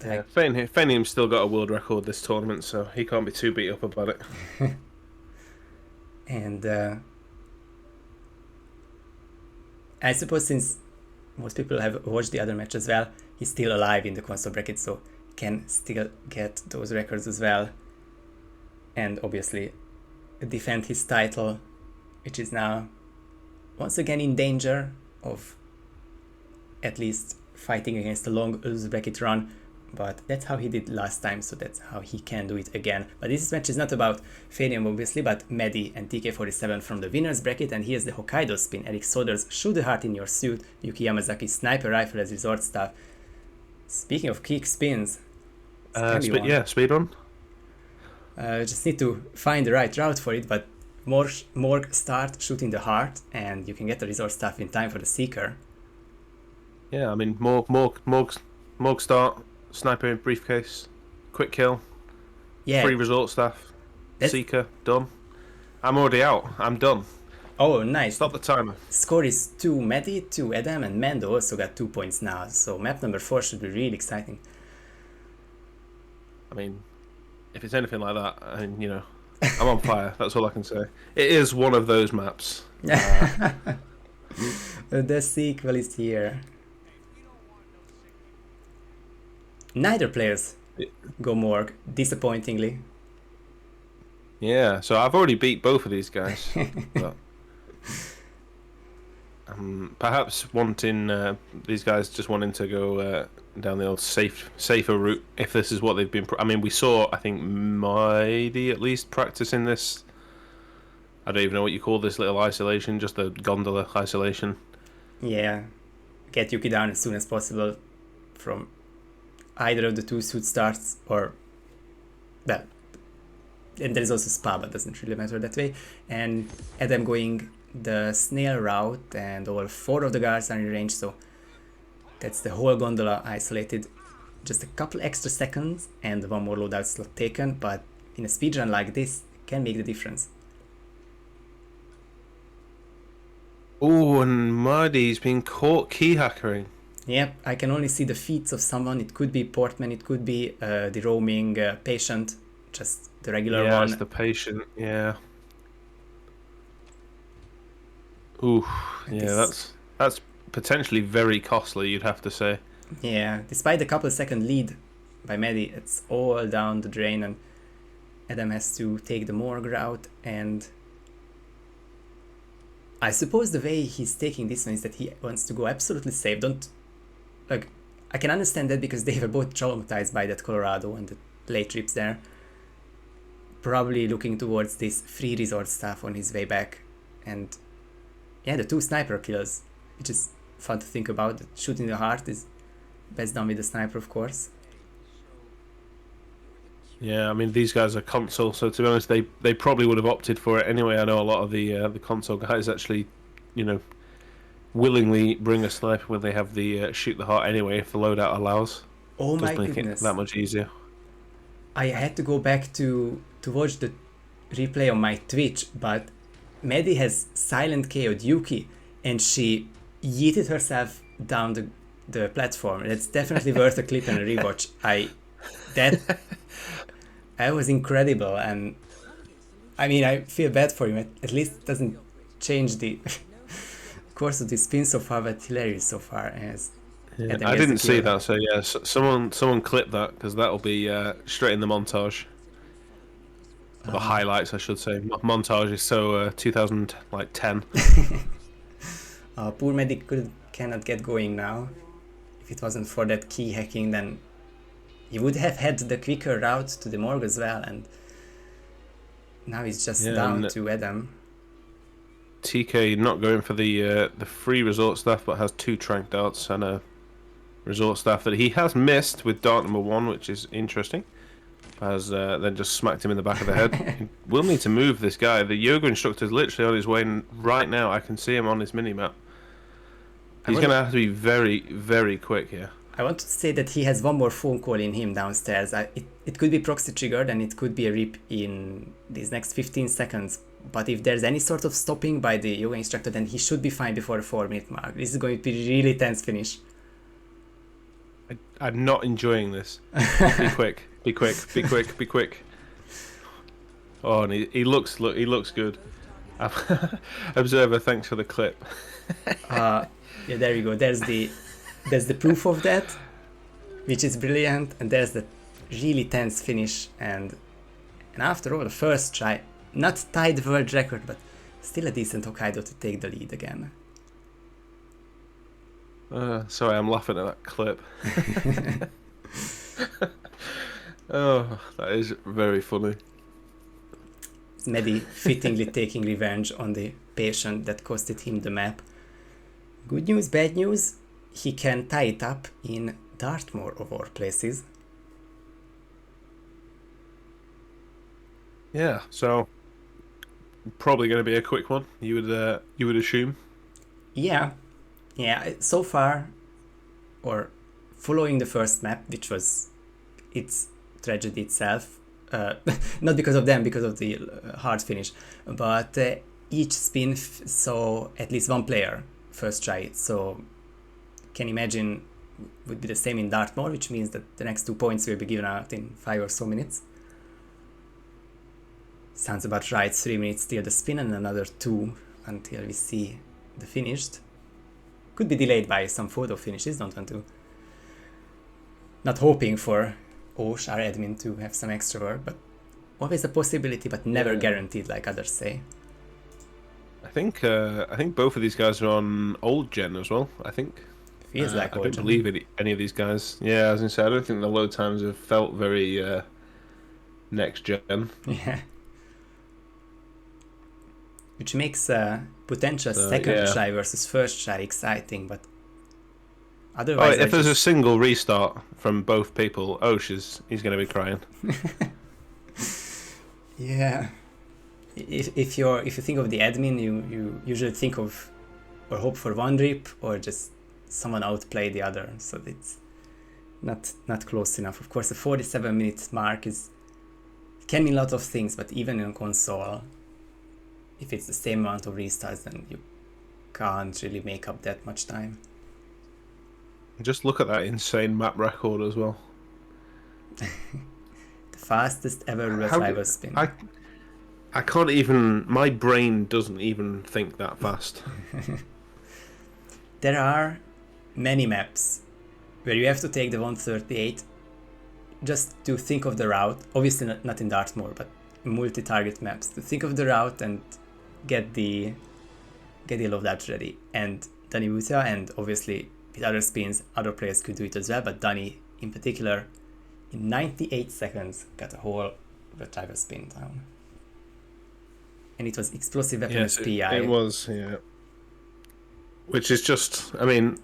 Yeah, Fanium's still got a world record this tournament, so he can't be too beat up about it. And I suppose since most people have watched the other match as well, he's still alive in the console bracket, so can still get those records as well. And obviously defend his title, which is now once again in danger of at least fighting against a long lose bracket run. But that's how he did last time, so that's how he can do it again. But this match is not about Fanium, obviously, but Mehdi and TK47 from the winner's bracket, and here's the Hokkaido spin. Eric Solders, Shoot the Heart in Your Suit, Yuki Yamazaki, Sniper Rifle as resort stuff. Speaking of quick spins, Speedrun. Just need to find the right route for it, but Morg start Shooting the Heart, and you can get the resort stuff in time for the Seeker. Yeah, I mean, Morg start, Sniper in briefcase, quick kill, free resort staff, Seeker, done. I'm already out. I'm done. Oh, nice. Stop the timer. Score is 2 Mehdi, 2 Adam, and Mando also got 2 points now, so map number 4 should be really exciting. I mean, if it's anything like that, I'm on fire. That's all I can say. It is one of those maps. The sequel is here. Neither players go Morg, disappointingly. Yeah, so I've already beat both of these guys. But, perhaps these guys just wanting to go down the old safer route. If this is what they've been, we saw, I think, Mighty at least practicing this. I don't even know what you call this little isolation, just the gondola isolation. Yeah, get Yuki down as soon as possible from either of the two suit starts, or well, and there's also Spa, but doesn't really matter that way. And Adam going the snail route, and all 4 of the guards are in range, so that's the whole gondola isolated. Just a couple extra seconds and 1 more loadout slot taken, but in a speedrun like this, it can make the difference. Oh, and Marty's been caught key hackering. Yep, I can only see the feats of someone. It could be Portman, it could be the roaming patient, just the regular one. Yeah, it's the patient, yeah. Ooh, yeah, that's potentially very costly, you'd have to say. Yeah, despite the couple second lead by Mehdi, it's all down the drain, and Adam has to take the morgue route, and I suppose the way he's taking this one is that he wants to go absolutely safe. I can understand that because they were both traumatized by that Colorado and the late trips there. Probably looking towards this free resort stuff on his way back. And yeah, the 2 sniper kills, which is fun to think about. Shooting the Heart is best done with the sniper, of course. Yeah, these guys are console, so to be honest, they probably would have opted for it anyway. I know a lot of the console guys actually, willingly bring a sniper when they have the shoot the heart anyway, if the loadout allows. Oh my goodness. Just make it that much easier. I had to go back to watch the replay on my Twitch, but Maddie has silent KO'd Yuki, and she yeeted herself down the platform. That's definitely worth a clip and a rewatch. That was incredible, and I mean, I feel bad for him. At least it doesn't change the course of the spin so far, but hilarious so far. As I didn't see that, so yeah, someone clip that, because that'll be straight in the montage. The highlights, I should say. Montage is so 2010. Poor Medic cannot get going now. If it wasn't for that key hacking, then he would have had the quicker route to the morgue as well, and now he's just down to Adam. TK not going for the free resort staff, but has 2 trank darts and a resort staff that he has missed with dart number 1, which is interesting. Has then just smacked him in the back of the head. We'll need to move this guy. The yoga instructor is literally on his way right now. I can see him on his mini-map. He's going to have to be very, very quick here. I want to say that he has one more phone call in him downstairs. It could be proxy triggered, and it could be a rip in these next 15 seconds. But if there's any sort of stopping by the yoga instructor, then he should be fine before the 4-minute mark. This is going to be really tense finish. I'm not enjoying this. Be quick. Be quick, be quick, be quick. Oh, and he looks good. Observer, thanks for the clip. Yeah, there you go. There's the proof of that, which is brilliant, and there's the really tense finish. And after all, the first try, not tied the world record, but still a decent Hokkaido to take the lead again. Sorry, I'm laughing at that clip. Oh, that is very funny. Mehdi fittingly taking revenge on the patient that costed him the map. Good news, bad news, he can tie it up in Dartmoor of all places. Yeah, so probably going to be a quick one. You would assume. Yeah. So far, or following the first map, which was its tragedy itself, not because of them, because of the hard finish, but each spin saw at least one player first try it. So can imagine would be the same in Dartmoor, which means that the next 2 points will be given out in 5 or so minutes. Sounds about right. 3 minutes till the spin and another 2 until we see the finished. Could be delayed by some photo finishes. Don't want to. Not hoping for Osh, our admin, to have some extra work, but always a possibility, but never guaranteed, like others say. I think both of these guys are on old gen as well. I think. Feels like I old don't gen. believe any of these guys. Yeah, as I said, I don't think the load times have felt very next gen. Yeah. Which makes potential second try versus first try exciting, but otherwise. If there's a single restart from both people, he's going to be crying. Yeah. If you think of the admin, you usually think of or hope for one rip or just someone outplay the other, so it's not close enough. Of course, the 47-minute mark can mean a lot of things, but even in console, if it's the same amount of restarts, then you can't really make up that much time. Just look at that insane map record as well. The fastest ever Roulette Rivals spin. I can't even. My brain doesn't even think that fast. There are many maps where you have to take the 138 just to think of the route. Obviously not in Dartmoor, but multi-target maps. To think of the route and get the loadout ready. And Danny Wuta, and obviously with other spins, other players could do it as well, but Danny in particular, in 98 seconds, got a whole retriever spin down. And it was explosive weapons PI. It was, yeah. Which is just, I mean,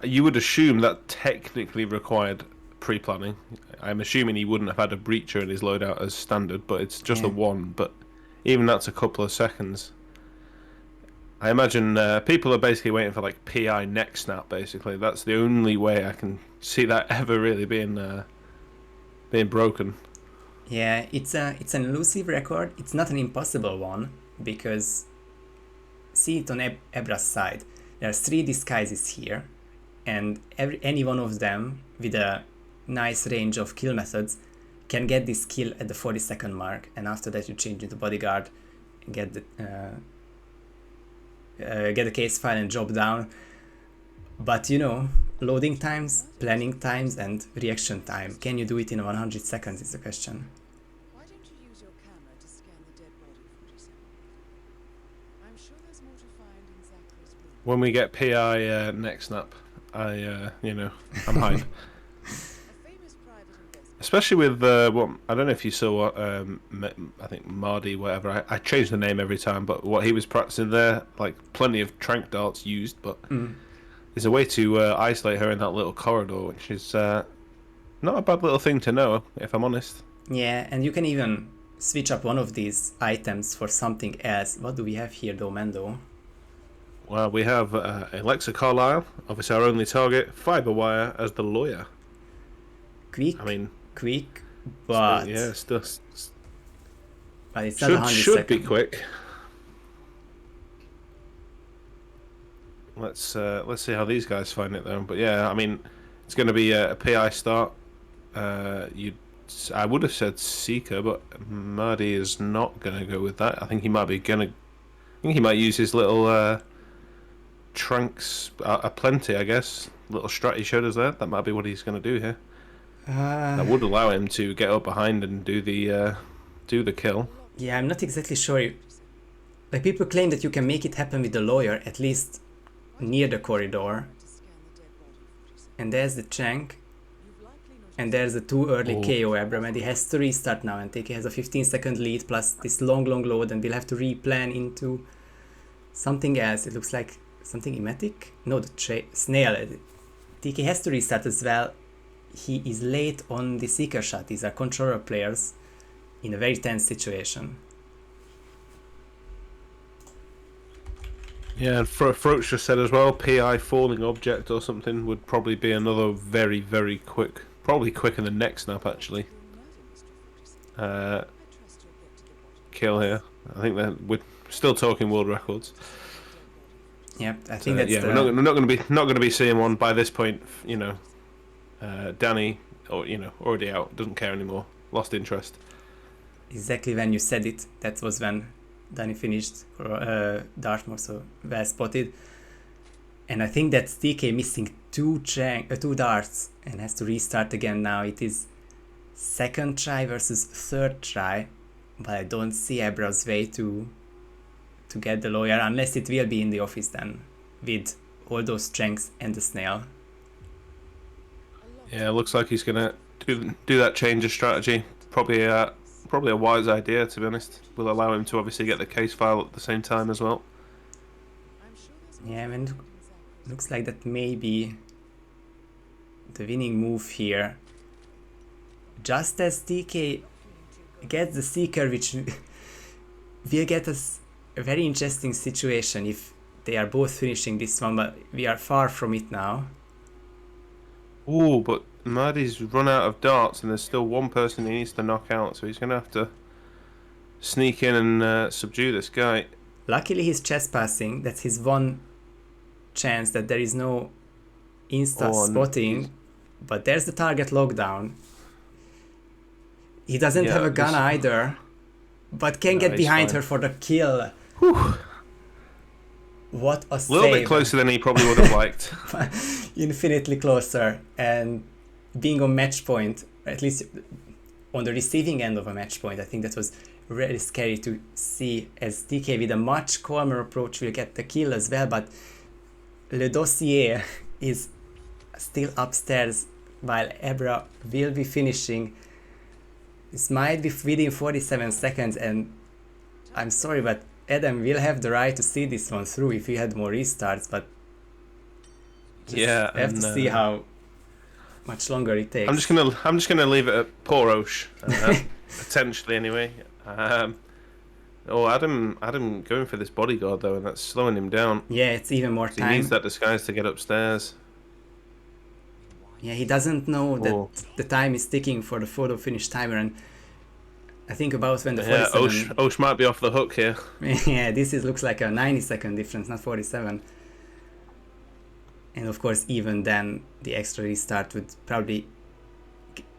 you would assume that technically required pre-planning. I'm assuming he wouldn't have had a breacher in his loadout as standard, but it's just a one. But even that's a couple of seconds. I imagine people are basically waiting for like PI neck snap. Basically, that's the only way I can see that ever really being broken. Yeah, it's an elusive record. It's not an impossible one because see it on Ebra's side. There are 3 disguises here, and any one of them with a nice range of kill methods can get this kill at the 40-second mark, and after that you change into bodyguard, get the case file and drop down. But you know, loading times, planning times, and reaction time. Can you do it in 100 seconds is the question. Why don't you use your camera to scan the dead body, 47? I'm sure there's more to find in Zachary's room. When we get PI next snap, I'm hyped. A famous private investigator. Especially with what I don't know if you saw what I think Mardi, whatever. I change the name every time, but what he was practicing there, like plenty of trank darts used, but there's a way to isolate her in that little corridor, which is not a bad little thing to know, if I'm honest. Yeah, and you can even switch up one of these items for something else. What do we have here though, Mando? Well, we have Alexa Carlisle, obviously our only target, Fiberwire as the lawyer. Quick, I mean, quick, but yeah, still but it's not 100 should seconds. be quick. Let's see how these guys find it though. But yeah, I mean, it's going to be a PI start. I would have said Seeker, but Mardi is not going to go with that. I think he might use his little trunks aplenty, I guess. Little strat he showed us there. That might be what he's going to do here. That would allow him to get up behind and do the kill. Yeah, I'm not exactly sure. Like, people claim that you can make it happen with the lawyer, at least near the corridor. To scan the dead body, 47. And there's the Chank, You've likely noticed and there's the too early Oh. KO Ebramahdi. He has to restart now, and TK has a 15-second lead plus this long load, and we'll have to replan into something else. It looks like something emetic? No, the snail. TK has to restart as well. He is late on the seeker shot. These are controller players in a very tense situation. Yeah, and Froach just said as well, PI falling object or something would probably be another very, very quick, probably quicker than next snap actually. your murder mystery, 47. Uh, I trust you'll get to the bottom. kill here. I think that we're still talking world records. Yep, I think that's yeah, the... we're not going to be seeing one by this point. You know, Danny, or already out, doesn't care anymore, lost interest. Exactly when you said it, that was when Danny finished for Dartmoor, so well spotted. And I think that's TK missing two darts and has to restart again now. It is second try versus third try, but I don't see Ebra's way to get the lawyer, unless it will be in the office then, with all those strengths and the snail. Yeah, looks like he's going to do that change of strategy. Probably a wise idea, to be honest. Will allow him to obviously get the case file at the same time as well. I'm sure there's more Yeah, I to mean, find in Zachary's looks like that may be the winning move here. Just as TK gets the seeker, which will get us a very interesting situation if they are both finishing this one, but we are far from it now. Ooh, but Mardi's run out of darts and there's still one person he needs to knock out, so he's going to have to sneak in and subdue this guy. Luckily he's chest passing, that's his one chance that there is no insta Oh, and spotting, but there's the target lockdown. He doesn't Yeah, have a gun this- either, but can No, get he's behind fine. her for the kill. What a A little save. bit closer than he probably would have liked. Infinitely closer, and being on match point, at least on the receiving end of a match point, I think that was really scary to see, as TK with a much calmer approach will get the kill as well, but Le Dossier is still upstairs while Ebra will be finishing. This might be within 47 seconds, and I'm sorry, but Adam will have the right to see this one through if he had more restarts, but Yeah, I have to see how much longer it takes. I'm just gonna leave it at poor Osh, potentially anyway. Adam going for this bodyguard though, and that's slowing him down. Yeah, it's even more He time. needs that disguise to get upstairs. Yeah, he doesn't know that Oh. the time is ticking for the photo finish timer, and I think about when the Yeah, 47... Osh might be off the hook here. Yeah, looks like a 90-second difference, not 47. And of course, even then, the extra restart would probably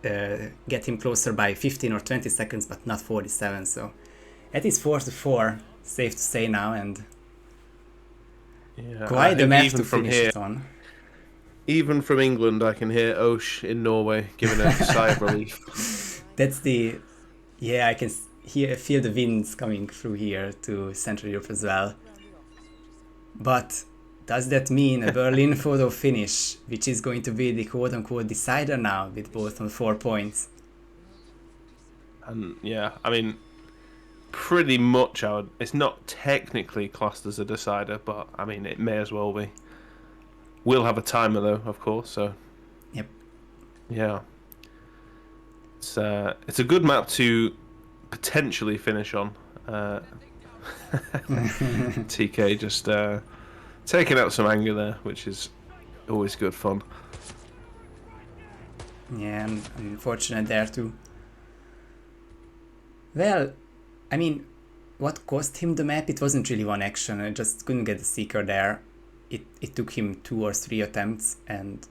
get him closer by 15 or 20 seconds, but not 47. So it is 4-4, safe to say now, and Yeah, quite the map to from finish here, it on. even from England, I can hear Osh in Norway giving a sigh of relief. That's the... Yeah, I can feel the winds coming through here to Central Europe as well. But does that mean a Berlin photo finish, which is going to be the quote-unquote decider now, with both on 4 points? And yeah, I mean, pretty much it's not technically classed as a decider, but I mean, it may as well be. We'll have a timer though, of course, so... Yep. Yeah. It's a good map to potentially finish on. TK just taking out some anger there, which is always good fun. Yeah, and unfortunate there too. Well, I mean, what cost him the map? It wasn't really one action. I just couldn't get the seeker there. It took him 2 or 3 attempts, and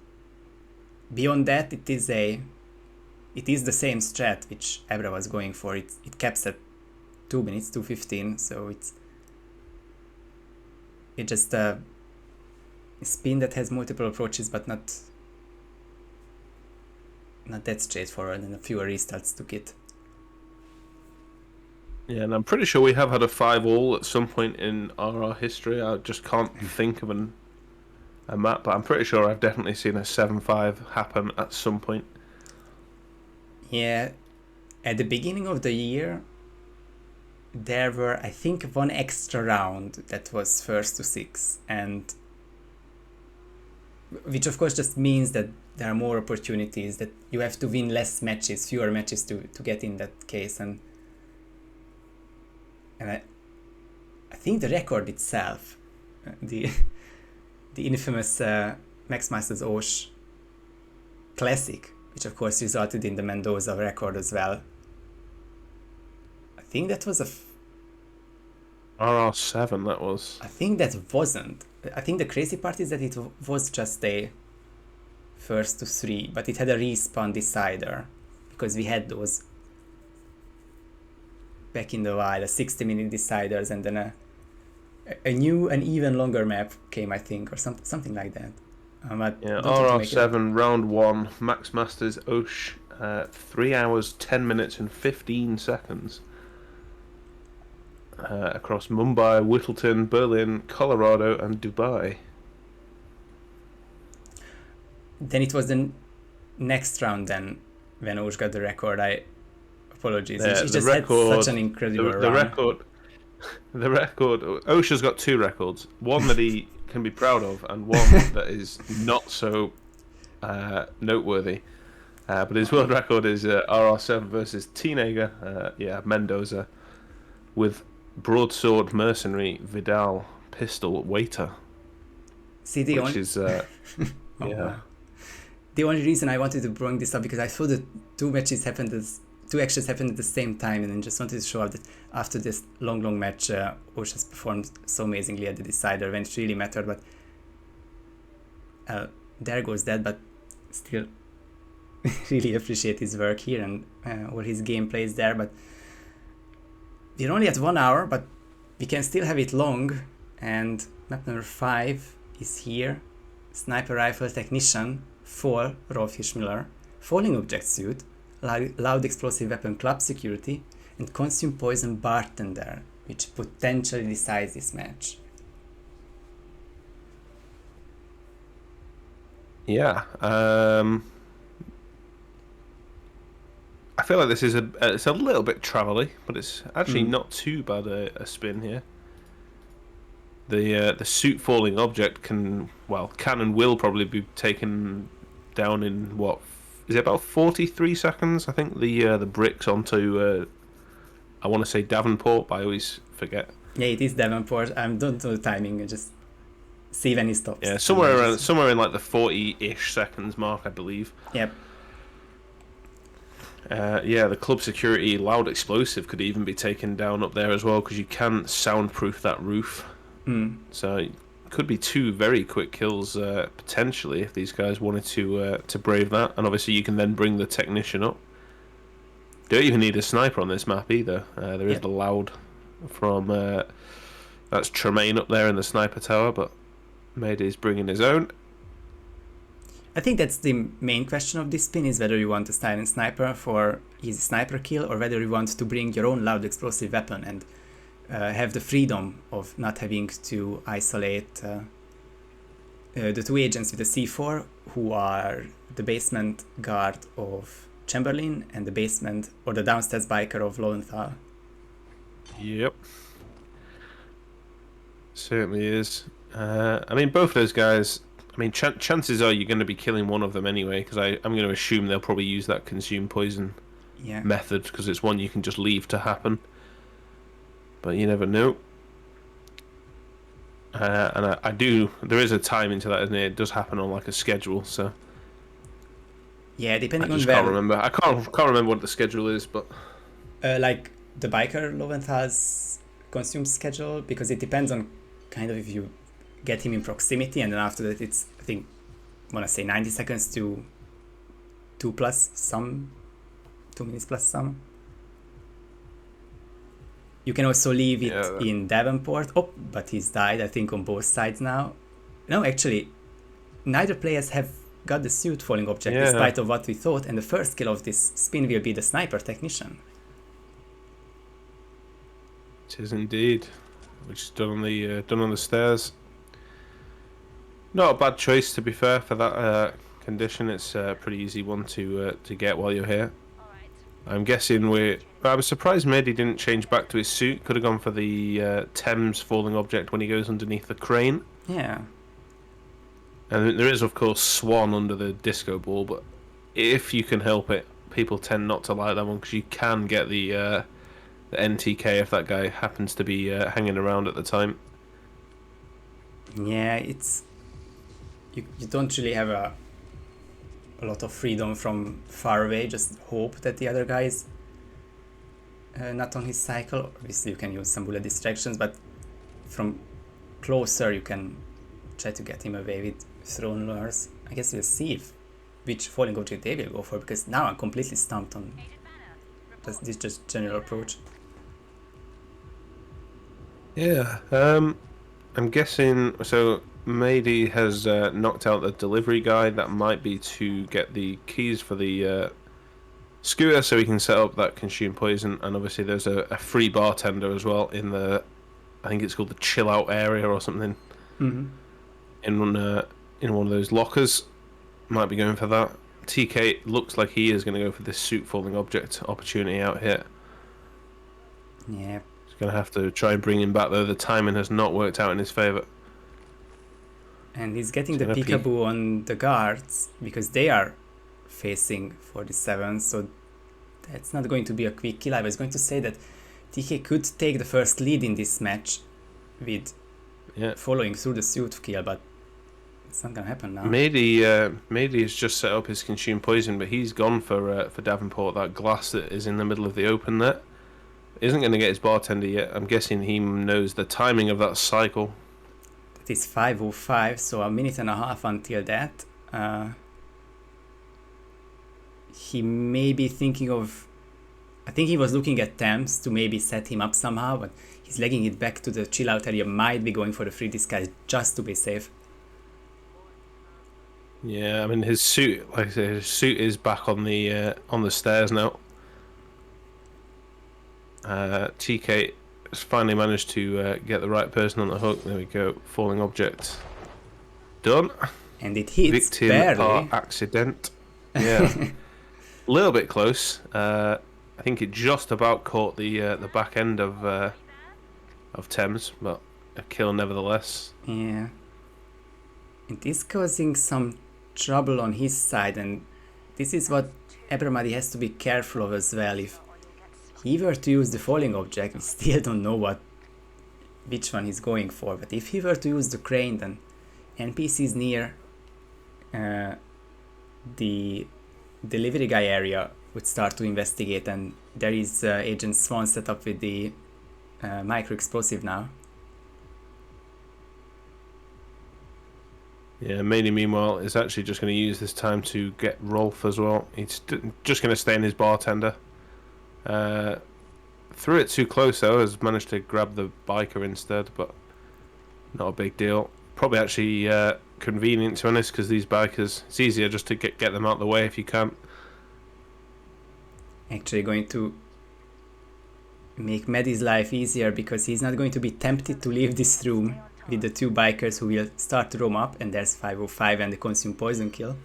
beyond that, it is the same strat which Ebra was going for. It caps at 2 minutes, 2:15, so it's just a spin that has multiple approaches, but not that straightforward, and a few restarts took it. Yeah, and I'm pretty sure we have had a 5-all at some point in RR history. I just can't think of a map, but I'm pretty sure I've definitely seen a 7-5 happen at some point. Yeah, at the beginning of the year, there were, I think, 1 extra round that was first to 6, and which of course just means that there are more opportunities, that you have to win less matches, fewer matches to get in that case, and I think the record itself, the infamous Max Masters Osh Classic, which of course resulted in the Mendoza record as well. I think that was RR7, that was. I think that wasn't. I think the crazy part is that it was just a first to 3, but it had a respawn decider, because we had those back in the wild, 60-minute deciders, and then a new and even longer map came, I think, or something like that. Yeah, RR7 round 1, Max Masters Osh, 3 hours 10 minutes and 15 seconds. Across Mumbai, Whittleton, Berlin, Colorado, and Dubai. Then it was the next round then when Osh got the record. Apologies. Yeah, he just had such an incredible run. The record. Osha's got 2 records. One that he can be proud of, and one that is not so noteworthy. But his world record is RR7 versus Teenager, Mendoza, with broadsword mercenary Vidal pistol waiter. See, the only reason I wanted to bring this up, because I saw that 2 actions happened at the same time, and I just wanted to show up that after this long match, Osh has performed so amazingly at the decider when it really mattered. But there goes that. But still, really appreciate his work here and all his gameplays there. But we're only at 1 hour, but we can still have it long. And map number 5 is here. Sniper Rifle Technician, Fall, Rolf Hirschmiller, Falling Object Suit, Loud Explosive Weapon Club Security, and Consume Poison Bartender, which potentially decides this match. Yeah, I feel like this is it's a little bit travelly, but it's actually not too bad a spin here. The suit falling object can and will probably be taken down in what is it, about 43 seconds? I think the bricks onto I want to say Davenport, but I always forget. Yeah, it is Davenport. I don't know the timing. I just see when he stops. Yeah, somewhere in like the 40-ish seconds mark, I believe. Yep. Yeah, the club security loud explosive could even be taken down up there as well, because you can soundproof that roof. So it could be 2 very quick kills potentially if these guys wanted to brave that. And obviously you can then bring the technician up. Don't even need a sniper on this map either. There is the loud from that's Tremaine up there in the sniper tower, but Mayde's bringing his own. I think that's the main question of this spin, is whether you want a silent sniper for easy sniper kill, or whether you want to bring your own loud explosive weapon and have the freedom of not having to isolate the 2 agents with the C4, who are the basement guard of Chamberlain and the basement or the downstairs biker of Lowenthal. Yep. Certainly is. I mean, both those guys, I mean, chances are you're going to be killing one of them anyway, because I'm going to assume they'll probably use that consume poison method, because it's one you can just leave to happen. But you never know. And I do, there is a timing to that, isn't it? It does happen on like a schedule, so. Yeah, depending I on just where. can't remember. I can't remember what the schedule is, but. Like the biker Lowenthal's consume schedule, because it depends on kind of if you get him in proximity, and then after that it's, I think, I want to say 90 seconds to 2 minutes plus some. You can also leave it in Davenport. Oh, but he's died, I think, on both sides now. No, actually, neither players have got the suit falling object, despite of what we thought, and the first kill of this spin will be the sniper technician. It is indeed, which is done on the stairs. Not a bad choice, to be fair, for that condition. It's a pretty easy one to get while you're here. I'm guessing I was surprised Mehdi didn't change back to his suit. Could have gone for the Thames falling object when he goes underneath the crane. Yeah. And there is, of course, Swan under the disco ball, but if you can help it, people tend not to like that one, because you can get the NTK if that guy happens to be hanging around at the time. Yeah, it's... You don't really have a lot of freedom from far away. Just hope that the other guy is not on his cycle. Obviously you can use some bullet distractions, but from closer you can try to get him away with thrown lures. I guess we'll see which falling object they will go for, because now I'm completely stumped on this just general approach. Yeah, I'm guessing, so Mehdi has knocked out the delivery guy. That might be to get the keys for the scooter so he can set up that consume poison, and obviously there's a free bartender as well in the, I think it's called the chill out area or something. In one of those lockers. Might be going for that. TK looks like he is going to go for this suit falling object opportunity out here. Yeah. He's going to have to try and bring him back, though. The timing has not worked out in his favour. And he's getting the peekaboo on the guards, because they are facing 47, so that's not going to be a quick kill. I was going to say that TK could take the first lead in this match with following through the suit kill, but it's not gonna happen now. Maybe has just set up his consume poison, but he's gone for Davenport. That glass that is in the middle of the open there isn't going to get his bartender yet. I'm guessing he knows the timing of that cycle. It is 5:05, so a minute and a half until that. He may be thinking of... I think he was looking at Thames to maybe set him up somehow, but he's legging it back to the chill out area. Might be going for the free disguise just to be safe. Yeah, I mean his suit, like I say, his suit is back on the stairs now. TK has finally managed to get the right person on the hook. There we go. Falling object done. And it hits Victim barely. par accident. Yeah, a little bit close. I think it just about caught the back end of Thames, but a kill nevertheless. Yeah. It is causing some trouble on his side, and this is what ebramahdi has to be careful of as well. If he were to use the falling object, we still don't know which one he's going for, but if he were to use the crane, then NPCs near the delivery guy area would start to investigate, and there is Agent Swan set up with the micro explosive now. Yeah, Maney meanwhile is actually just going to use this time to get Rolf as well. He's just going to stay in his bartender. Threw it too close though, has managed to grab the biker instead, but not a big deal. Probably actually convenient to be honest, because these bikers, it's easier just to get them out of the way if you can. Actually going to make Maddie's life easier, because he's not going to be tempted to leave this room with the two bikers who will start to roam up, and there's 505 and the consume poison kill.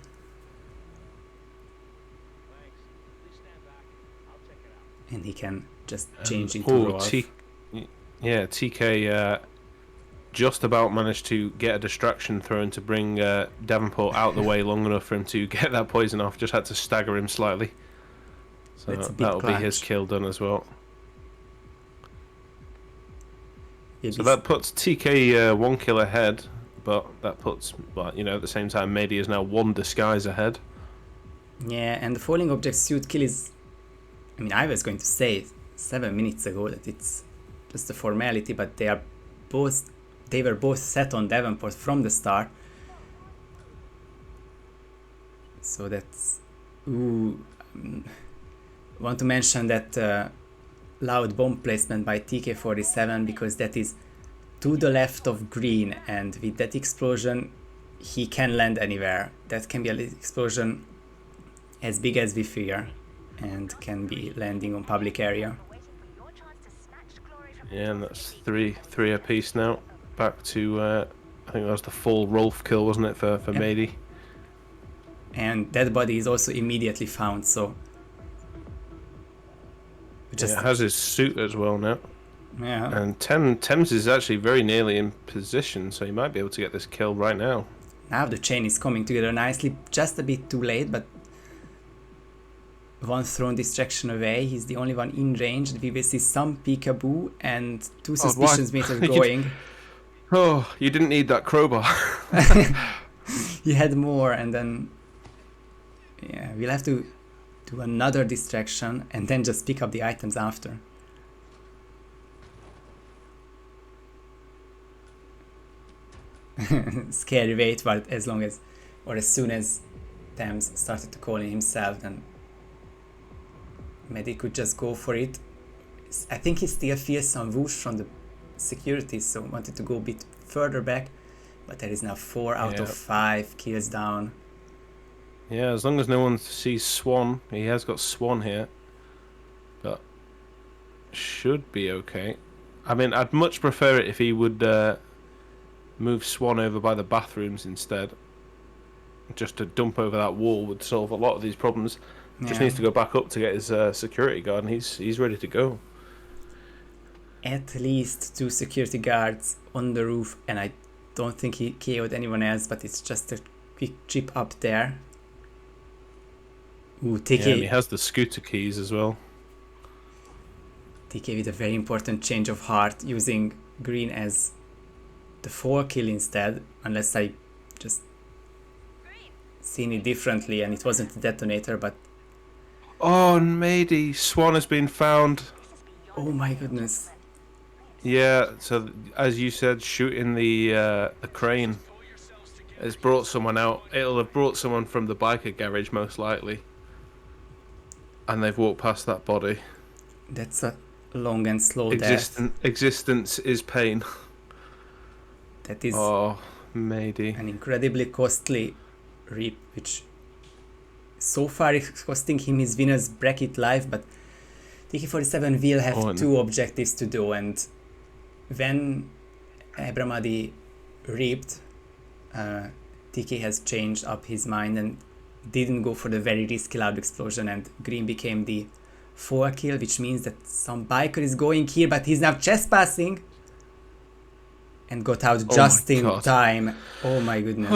And he can just change into Rolf. Yeah, TK just about managed to get a distraction thrown to bring Davenport out the way long enough for him to get that poison off. Just had to stagger him slightly. So that'll be his kill done as well. So that puts TK 1 kill ahead, but that puts, but you know, at the same time, Mady is now 1 disguise ahead. Yeah, and the falling object suit kill is, I mean, I was going to say 7 minutes ago that it's just a formality, but they were both set on Davenport from the start. So that's, want to mention that loud bomb placement by TK47, because that is to the left of green, and with that explosion he can land anywhere. That can be an explosion as big as we fear, and can be landing on public area. Yeah, and that's three apiece now. Back to I think that was the full Rolf kill, wasn't it, for Mady? And that body is also immediately found, so just it has his suit as well now. Yeah. And Thames is actually very nearly in position, so he might be able to get this kill right now. Now the chain is coming together nicely, just a bit too late, but one thrown distraction away. He's the only one in range. We will see some peekaboo and 2 suspicions meters going. You didn't need that crowbar. He had more, and then yeah, we'll have to do another distraction and then just pick up the items after. Scary wait, but as soon as Thames started to call in himself, then Medy could just go for it. I think he still feels some whoosh from the security, so wanted to go a bit further back, but there is now 4 out of 5 kills down. Yeah, as long as no one sees Swan. He has got Swan here, but should be okay. I mean, I'd much prefer it if he would move Swan over by the bathrooms instead. Just to dump over that wall would solve a lot of these problems. Just needs to go back up to get his security guard, and he's ready to go. At least 2 security guards on the roof, and I don't think he KO'd anyone else, but it's just a quick chip up there. Ooh, TK. Yeah, and he has the scooter keys as well. TK with a very important change of heart, using green as the 4 kill instead, unless I just seen it differently and it wasn't a detonator, but... Oh, Mady, Swan has been found. Oh my goodness. Yeah, so as you said, shooting the crane has brought someone out. It'll have brought someone from the biker garage most likely. And they've walked past that body. That's a long and slow death. Existence is pain. That is Mady. An incredibly costly rip, which so far is costing him his winner's bracket life, but TK47 will have 2 objectives to do, and when ebramahdi ripped, TK has changed up his mind and didn't go for the very risky loud explosion, and green became the 4 kill, which means that some biker is going here, but he's now chest passing and got out just in time. Oh my goodness.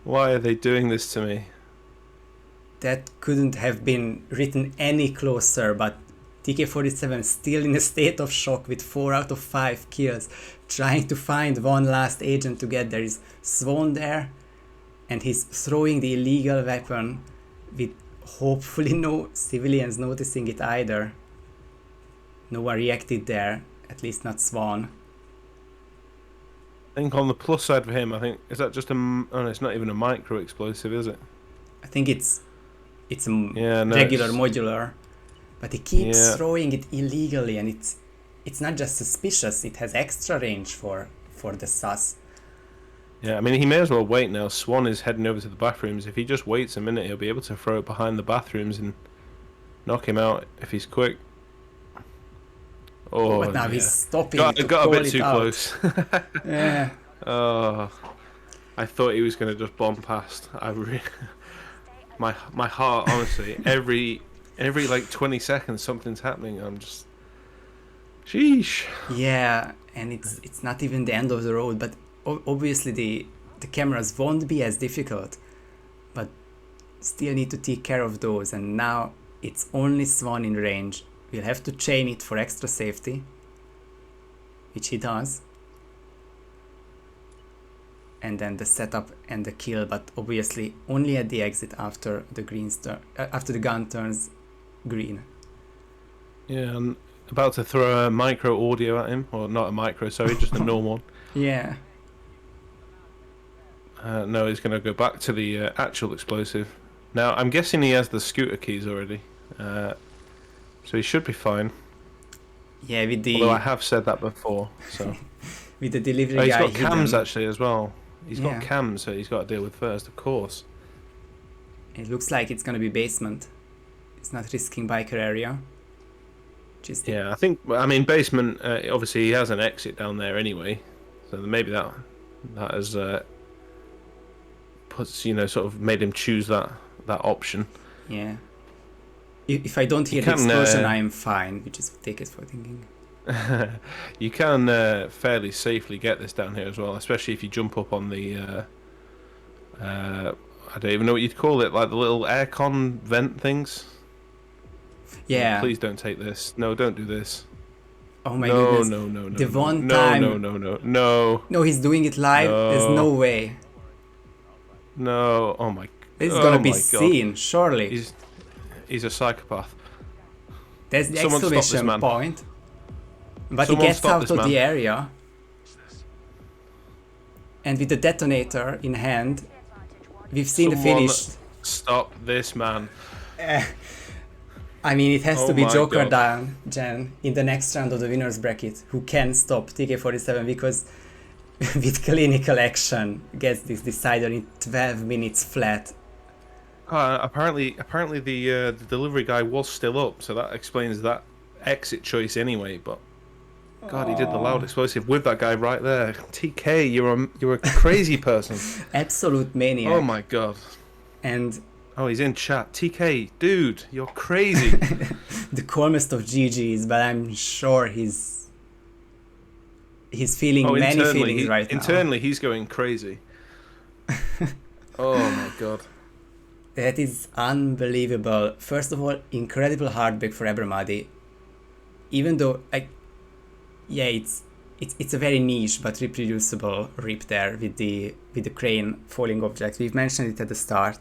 Why are they doing this to me? That couldn't have been written any closer, but TK47 still in a state of shock with 4 out of 5 kills, trying to find one last agent to get. There is Swan there, and he's throwing the illegal weapon with hopefully no civilians noticing it either. No one reacted there, at least not Swan. I think on the plus side for him, I think, is that just a... Oh, no, it's not even a micro explosive, is it? I think it's a Yeah, no, regular it's- modular, but he keeps Yeah. throwing it illegally, and it's not just suspicious, it has extra range for the sus. Yeah, I mean, he may as well wait now. Swan is heading over to the bathrooms. If he just waits a minute, he'll be able to throw it behind the bathrooms and knock him out if he's quick. Oh, But now yeah. he's stopping Got to a call bit it too out. close. Yeah. Oh, I thought he was going to just bomb past. My heart, honestly, every like 20 seconds something's happening. I'm just, sheesh. Yeah, and it's not even the end of the road, but obviously the cameras won't be as difficult, but still need to take care of those, and now it's only Swan in range. We'll have to chain it for extra safety, which he does. And then the setup and the kill, but obviously only at the exit after the after the gun turns green. Yeah, I'm about to throw a micro audio at him, or not a micro, sorry, just a normal one. Yeah. No, he's going to go back to the actual explosive. Now, I'm guessing he has the scooter keys already, so he should be fine. Yeah, with the Although I have said that before, so. with the delivery Oh, he's guy got cams hidden. actually as well. He's Yeah. got cams that he's got to deal with first, of course. It looks like it's gonna be basement. It's not risking biker area. Just Yeah, I mean, basement, obviously he has an exit down there anyway, so maybe that has sort of made him choose that option. Yeah. If I don't hear You the can, explosion, I am fine, which is take it for thinking. You can fairly safely get this down here as well, especially if you jump up on the I don't even know what you'd call it, like the little aircon vent things. Yeah. Oh, please don't take this. No, don't do this. Oh my No, goodness. no, no, no. The no, one no, time- no. No, he's doing it live. There's no No. way. No, oh my. This is oh gonna be my God. seen, surely. He's a psychopath. There's the Someone stop this exclamation man. point. But Someone he gets stop out this of man. the area. And with the detonator in hand, we've seen the Someone finish. Stop this man. I mean, it has Oh to be my Joker God. down, Jen, in the next round of the winner's bracket, who can stop TK47 because with clinical action gets this decider in 12 minutes flat. Apparently the delivery guy was still up, so that explains that exit choice anyway. But God, he did the loud explosive with that guy right there. TK, you're a crazy person. Absolute maniac. Oh my God. And Oh, he's in chat. TK, dude, you're crazy. the calmest of GGs, but I'm sure he's feeling many feelings right now. internally, he's going crazy. Oh my God. That is unbelievable. First of all, incredible heartbreak for ebramahdi. Even though, it's a very niche but reproducible rip there with the crane falling object. We've mentioned it at the start,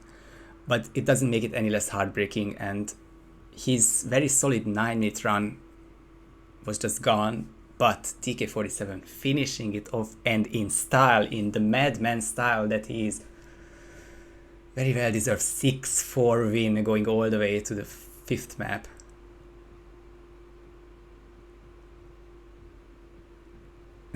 but it doesn't make it any less heartbreaking. And his very solid 9-minute run was just gone. But TK47 finishing it off, and in style, in the madman style that he is. Very well deserved 6-4 win, going all the way to the 5th map.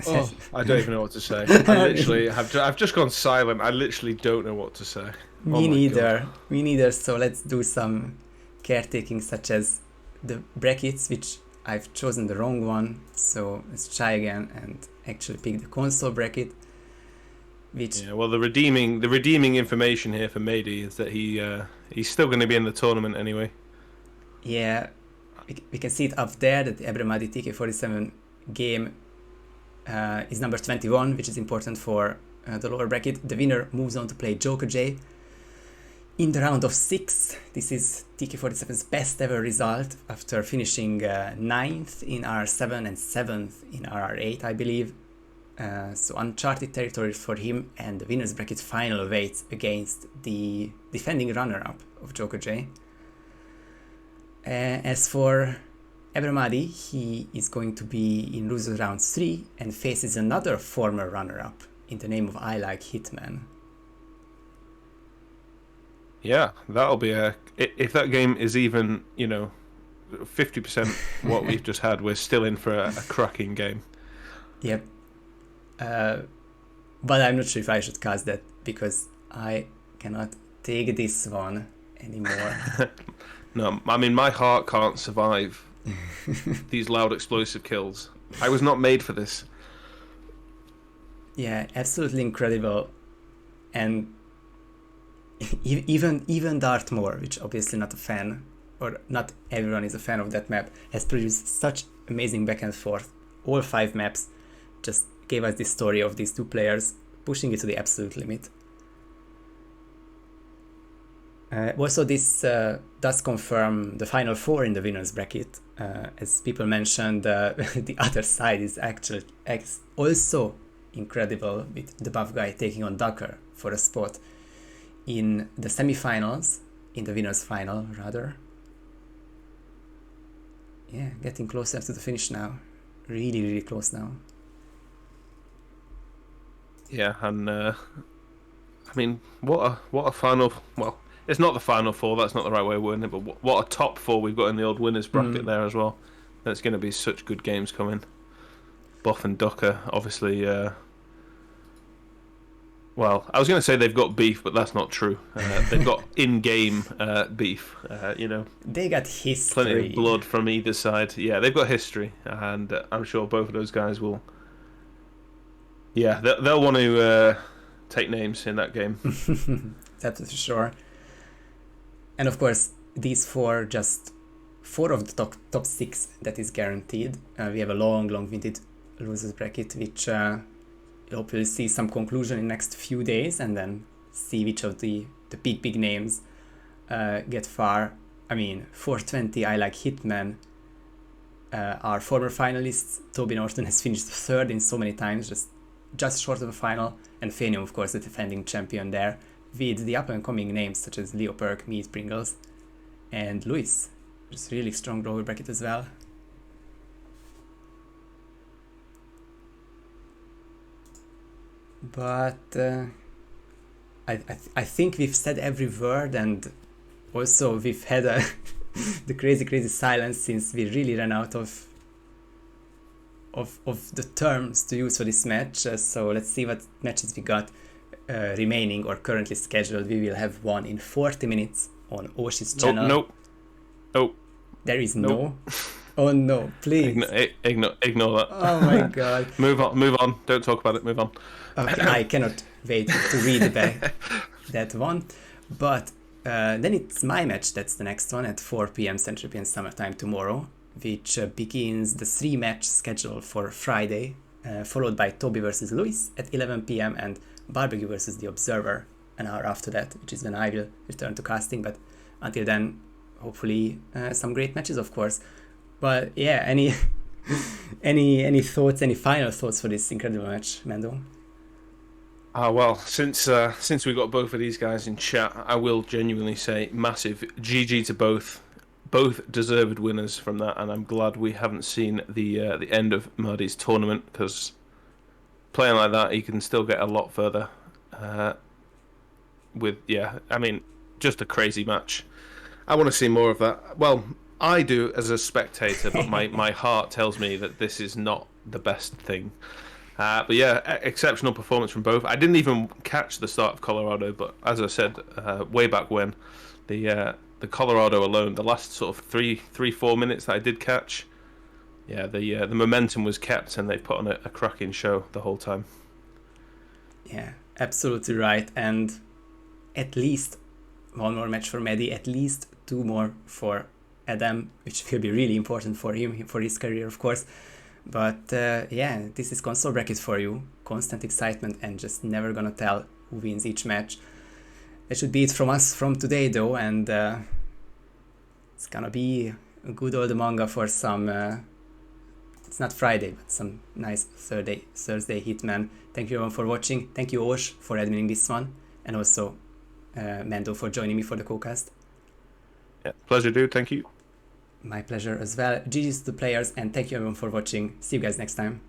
Oh, I don't even know what to say. I've just gone silent. I literally don't know what to say. Me Oh my neither. God. Me neither. So let's do some caretaking, such as the brackets, which I've chosen the wrong one. So let's try again and actually pick the console bracket. Which Yeah, well, the redeeming information here for Mady is that he's still going to be in the tournament anyway. yeah, we can see it up there that the ebramahdi TK47 game is number 21, which is important for the lower bracket. The winner moves on to play Joker J in the round of 6. This is TK47's best ever result after finishing 9th in RR7 and 7th in RR8, I believe. So uncharted territory for him, and the winner's bracket final awaits against the defending runner-up of Joker J. As for ebramahdi, he is going to be in losers round 3 and faces another former runner-up in the name of I Like Hitman. Yeah, that'll be if that game is even, 50% what we've just had, we're still in for a cracking game. Yep. But I'm not sure if I should cast that, because I cannot take this one anymore. No, I mean, my heart can't survive these loud explosive kills. I was not made for this. Yeah, absolutely incredible. And even Dartmoor, which obviously not a fan, or not everyone is a fan of that map, has produced such amazing back and forth. All 5 maps just gave us this story of these 2 players pushing it to the absolute limit. Also, this does confirm the final 4 in the winner's bracket. As people mentioned, the other side is actually also incredible, with the buff guy taking on Ducker for a spot in the semi-finals, in the winner's final rather. Yeah, getting closer to the finish now. Really, really close now. Yeah, and I mean, what a final. Well, it's not the final 4. That's not the right way of wording it. But what a top 4 we've got in the old winners bracket there as well. There's going to be such good games coming. Buff and Ducker, obviously. Well, I was going to say they've got beef, but that's not true. They've got in-game beef. They got history. Plenty of blood from either side. Yeah, they've got history, and I'm sure both of those guys will. Yeah, they'll want to take names in that game. That's for sure. And of course, these 4, just 4 of the top 6 that is guaranteed. We have a long winded losers bracket, which hope we'll see some conclusion in the next few days, and then see which of the big names get far. I mean, 420, I Like Hitman, our former finalists. Toby Norton has finished 3rd in so many times, just short of a final, and Phanium, of course, the defending champion there, with the up-and-coming names such as Leo Perk, Meat Pringles, and Luis. Just really strong rover bracket as well. But I think we've said every word, and also we've had the crazy silence since we really ran out of the terms to use for this match. So let's see what matches we got remaining or currently scheduled. We will have one in 40 minutes on Oshi's channel. Nope. There is nope. no. Oh no, please. Ignore that. Oh my god. Move on. Don't talk about it. Move on. Okay, I cannot wait to read back that one. But then it's my match. That's the next one at 4 p.m. Central European Summer Time tomorrow, which begins the 3-match schedule for Friday, followed by Toby versus Luis at 11 p.m. and Barbecue versus The Observer an hour after that, which is when I will return to casting. But until then, hopefully some great matches, of course. But yeah, any thoughts, any final thoughts for this incredible match, Mando? Well, since we got both of these guys in chat, I will genuinely say massive GG to both. Both deserved winners from that, and I'm glad we haven't seen the end of Mahdi's tournament, because playing like that, he can still get a lot further. Just a crazy match. I want to see more of that. Well, I do as a spectator, but my heart tells me that this is not the best thing. But yeah, exceptional performance from both. I didn't even catch the start of Colorado, but as I said way back when, the Colorado alone, the last sort of 3-4 minutes that I did catch, yeah, the momentum was kept, and they put on a cracking show the whole time. Yeah, absolutely right. And at least one more match for Mehdi, at least 2 more for Adam, which will be really important for him, for his career, of course. But yeah, this is console bracket for you. Constant excitement, and just never gonna tell who wins each match. That should be it from us from today, though, and it's gonna be a good old manga for some it's not Friday, but some nice Thursday Hitman. Thank you everyone for watching. Thank you Osh for adminning this one, and also Mando for joining me for the co-cast. Yeah, pleasure, dude. Thank you. My pleasure as well. GG's to the players, and thank you everyone for watching. See you guys next time.